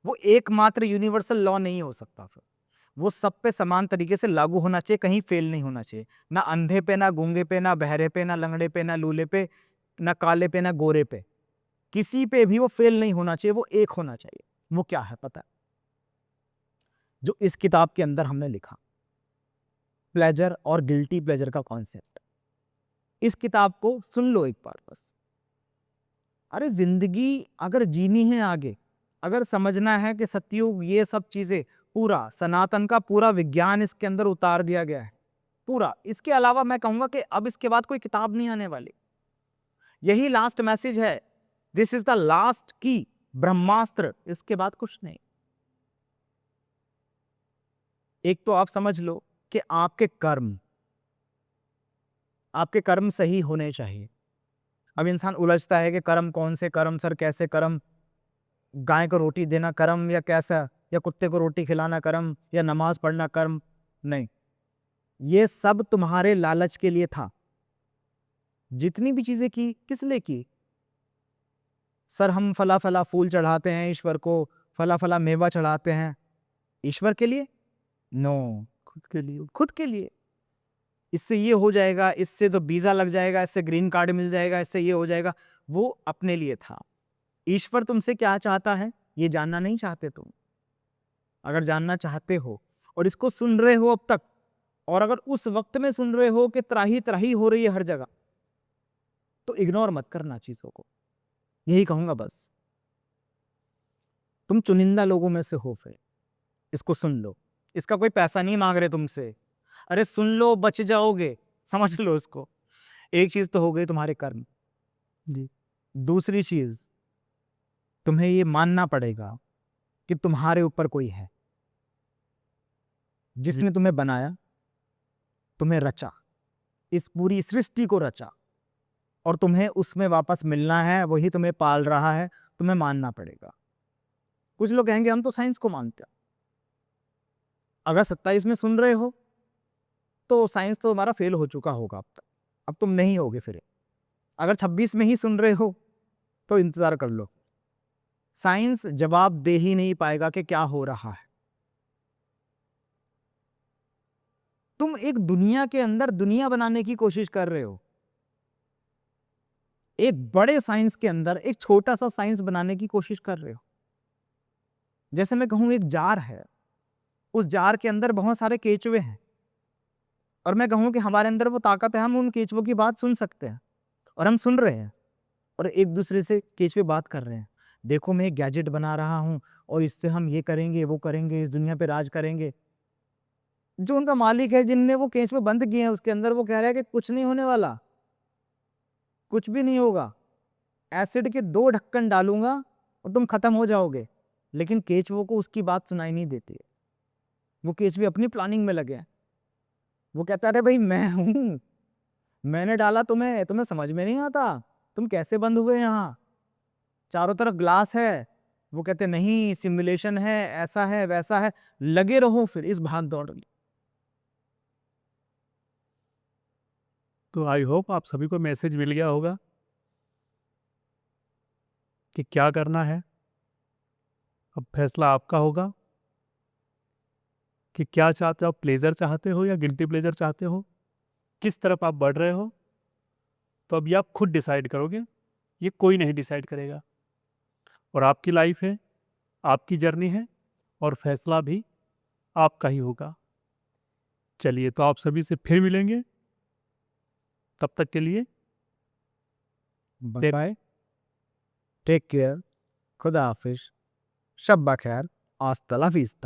वो एकमात्र यूनिवर्सल लॉ नहीं हो सकता। फिर वो सब पे समान तरीके से लागू होना चाहिए, कहीं फेल नहीं होना चाहिए। ना अंधे पे, ना गूंगे पे, ना बहरे पे, ना लंगड़े पे, ना लूले पे, ना काले पे, ना गोरे पे, किसी पे भी वो फेल नहीं होना चाहिए, वो एक होना चाहिए। वो क्या है पता है? जो इस किताब के अंदर हमने लिखा, प्लेजर और गिल्टी प्लेजर का कॉन्सेप्ट। इस किताब को सुन लो एक बार बस। अरे जिंदगी अगर जीनी है आगे, अगर समझना है कि सतयुग, ये सब चीजें, पूरा सनातन का पूरा विज्ञान इसके अंदर उतार दिया गया है पूरा। इसके अलावा मैं कहूंगा कि अब इसके बाद कोई किताब नहीं आने वाली। यही लास्ट मैसेज है, दिस इज द लास्ट की, ब्रह्मास्त्र, इसके बाद कुछ नहीं। एक तो आप समझ लो कि आपके कर्म सही होने चाहिए। अब इंसान उलझता है कि कर्म कौन से कर्म सर, कैसे कर्म, गाय को रोटी देना कर्म या कैसा, या कुत्ते को रोटी खिलाना कर्म, या नमाज पढ़ना कर्म। नहीं, ये सब तुम्हारे लालच के लिए था। जितनी भी चीजें की किस लिए की? सर हम फला फला फूल चढ़ाते हैं ईश्वर को, फला फला मेवा चढ़ाते हैं, ईश्वर के लिए? नो, खुद के लिए। खुद के लिए। इससे ये हो जाएगा, इससे तो वीजा लग जाएगा, इससे ग्रीन कार्ड मिल जाएगा, इससे ये हो जाएगा। वो अपने लिए था। ईश्वर तुमसे क्या चाहता है ये जानना नहीं चाहते तुम। अगर जानना चाहते हो और इसको सुन रहे हो अब तक, और अगर उस वक्त में सुन रहे हो कि त्राही त्राही हो रही है हर जगह, तो इग्नोर मत करना चीजों को। यही कहूंगा बस। तुम चुनिंदा लोगों में से हो, फिर इसको सुन लो। इसका कोई पैसा नहीं मांग रहे तुमसे। अरे सुन लो, बच जाओगे, समझ लो इसको। एक चीज तो हो गई तुम्हारे कर्म। जी, दूसरी चीज, तुम्हें ये मानना पड़ेगा कि तुम्हारे ऊपर कोई है जी, जिसने तुम्हें बनाया, तुम्हें रचा, इस पूरी सृष्टि को रचा, और तुम्हें उसमें वापस मिलना है, वही तुम्हें पाल रहा है। तुम्हें मानना पड़ेगा। कुछ लोग कहेंगे हम तो साइंस को मानते हैं। अगर 27 में सुन रहे हो तो साइंस तो तुम्हारा फेल हो चुका होगा अब तक, अब तुम नहीं होगे फिर। अगर 26 में ही सुन रहे हो तो इंतजार कर लो। साइंस जवाब दे ही नहीं पाएगा कि क्या हो रहा है। तुम एक दुनिया के अंदर दुनिया बनाने की कोशिश कर रहे हो, एक बड़े साइंस के अंदर एक छोटा सा साइंस बनाने की कोशिश कर रहे हो। जैसे मैं कहूँ एक जार है, उस जार के अंदर बहुत सारे केचुए हैं, और मैं कहूँ कि हमारे अंदर वो ताकत है, हम उन केचुओं की बात सुन सकते हैं, और हम सुन रहे हैं, और एक दूसरे से केचुए बात कर रहे हैं। देखो मैं एक गैजेट बना रहा हूँ, और इससे हम ये करेंगे, वो करेंगे, इस दुनिया पे राज करेंगे। जो उनका मालिक है, जिनने वो केचुए बंद किए हैं उसके अंदर, वो कह रहा है कि कुछ नहीं होने वाला, कुछ भी नहीं होगा, एसिड के 2 ढक्कन डालूंगा और तुम खत्म हो जाओगे। लेकिन केचुओं को उसकी बात सुनाई नहीं देती है। वो केचुए अपनी प्लानिंग में लगे हैं। वो कहता है, अरे भाई मैं हूं, मैंने डाला तुम्हें, तुम्हें समझ में नहीं आता, तुम कैसे बंद हुए यहाँ, चारों तरफ ग्लास है। वो कहते नहीं, सिमुलेशन है, ऐसा है, वैसा है। लगे रहो फिर इस भाग दौड़ में। तो आई होप आप सभी को मैसेज मिल गया होगा कि क्या करना है। अब फैसला आपका होगा कि क्या चाहते हो, आप प्लेजर चाहते हो या गिल्टी प्लेजर चाहते हो, किस तरफ आप बढ़ रहे हो। तो अभी आप खुद डिसाइड करोगे, ये कोई नहीं डिसाइड करेगा। और आपकी लाइफ है, आपकी जर्नी है, और फैसला भी आपका ही होगा। चलिए, तो आप सभी से फिर मिलेंगे। तब तक के लिए बाय, टेक केयर, खुदा हाफिज, शब बखैर, आस्ता ला विस्ता।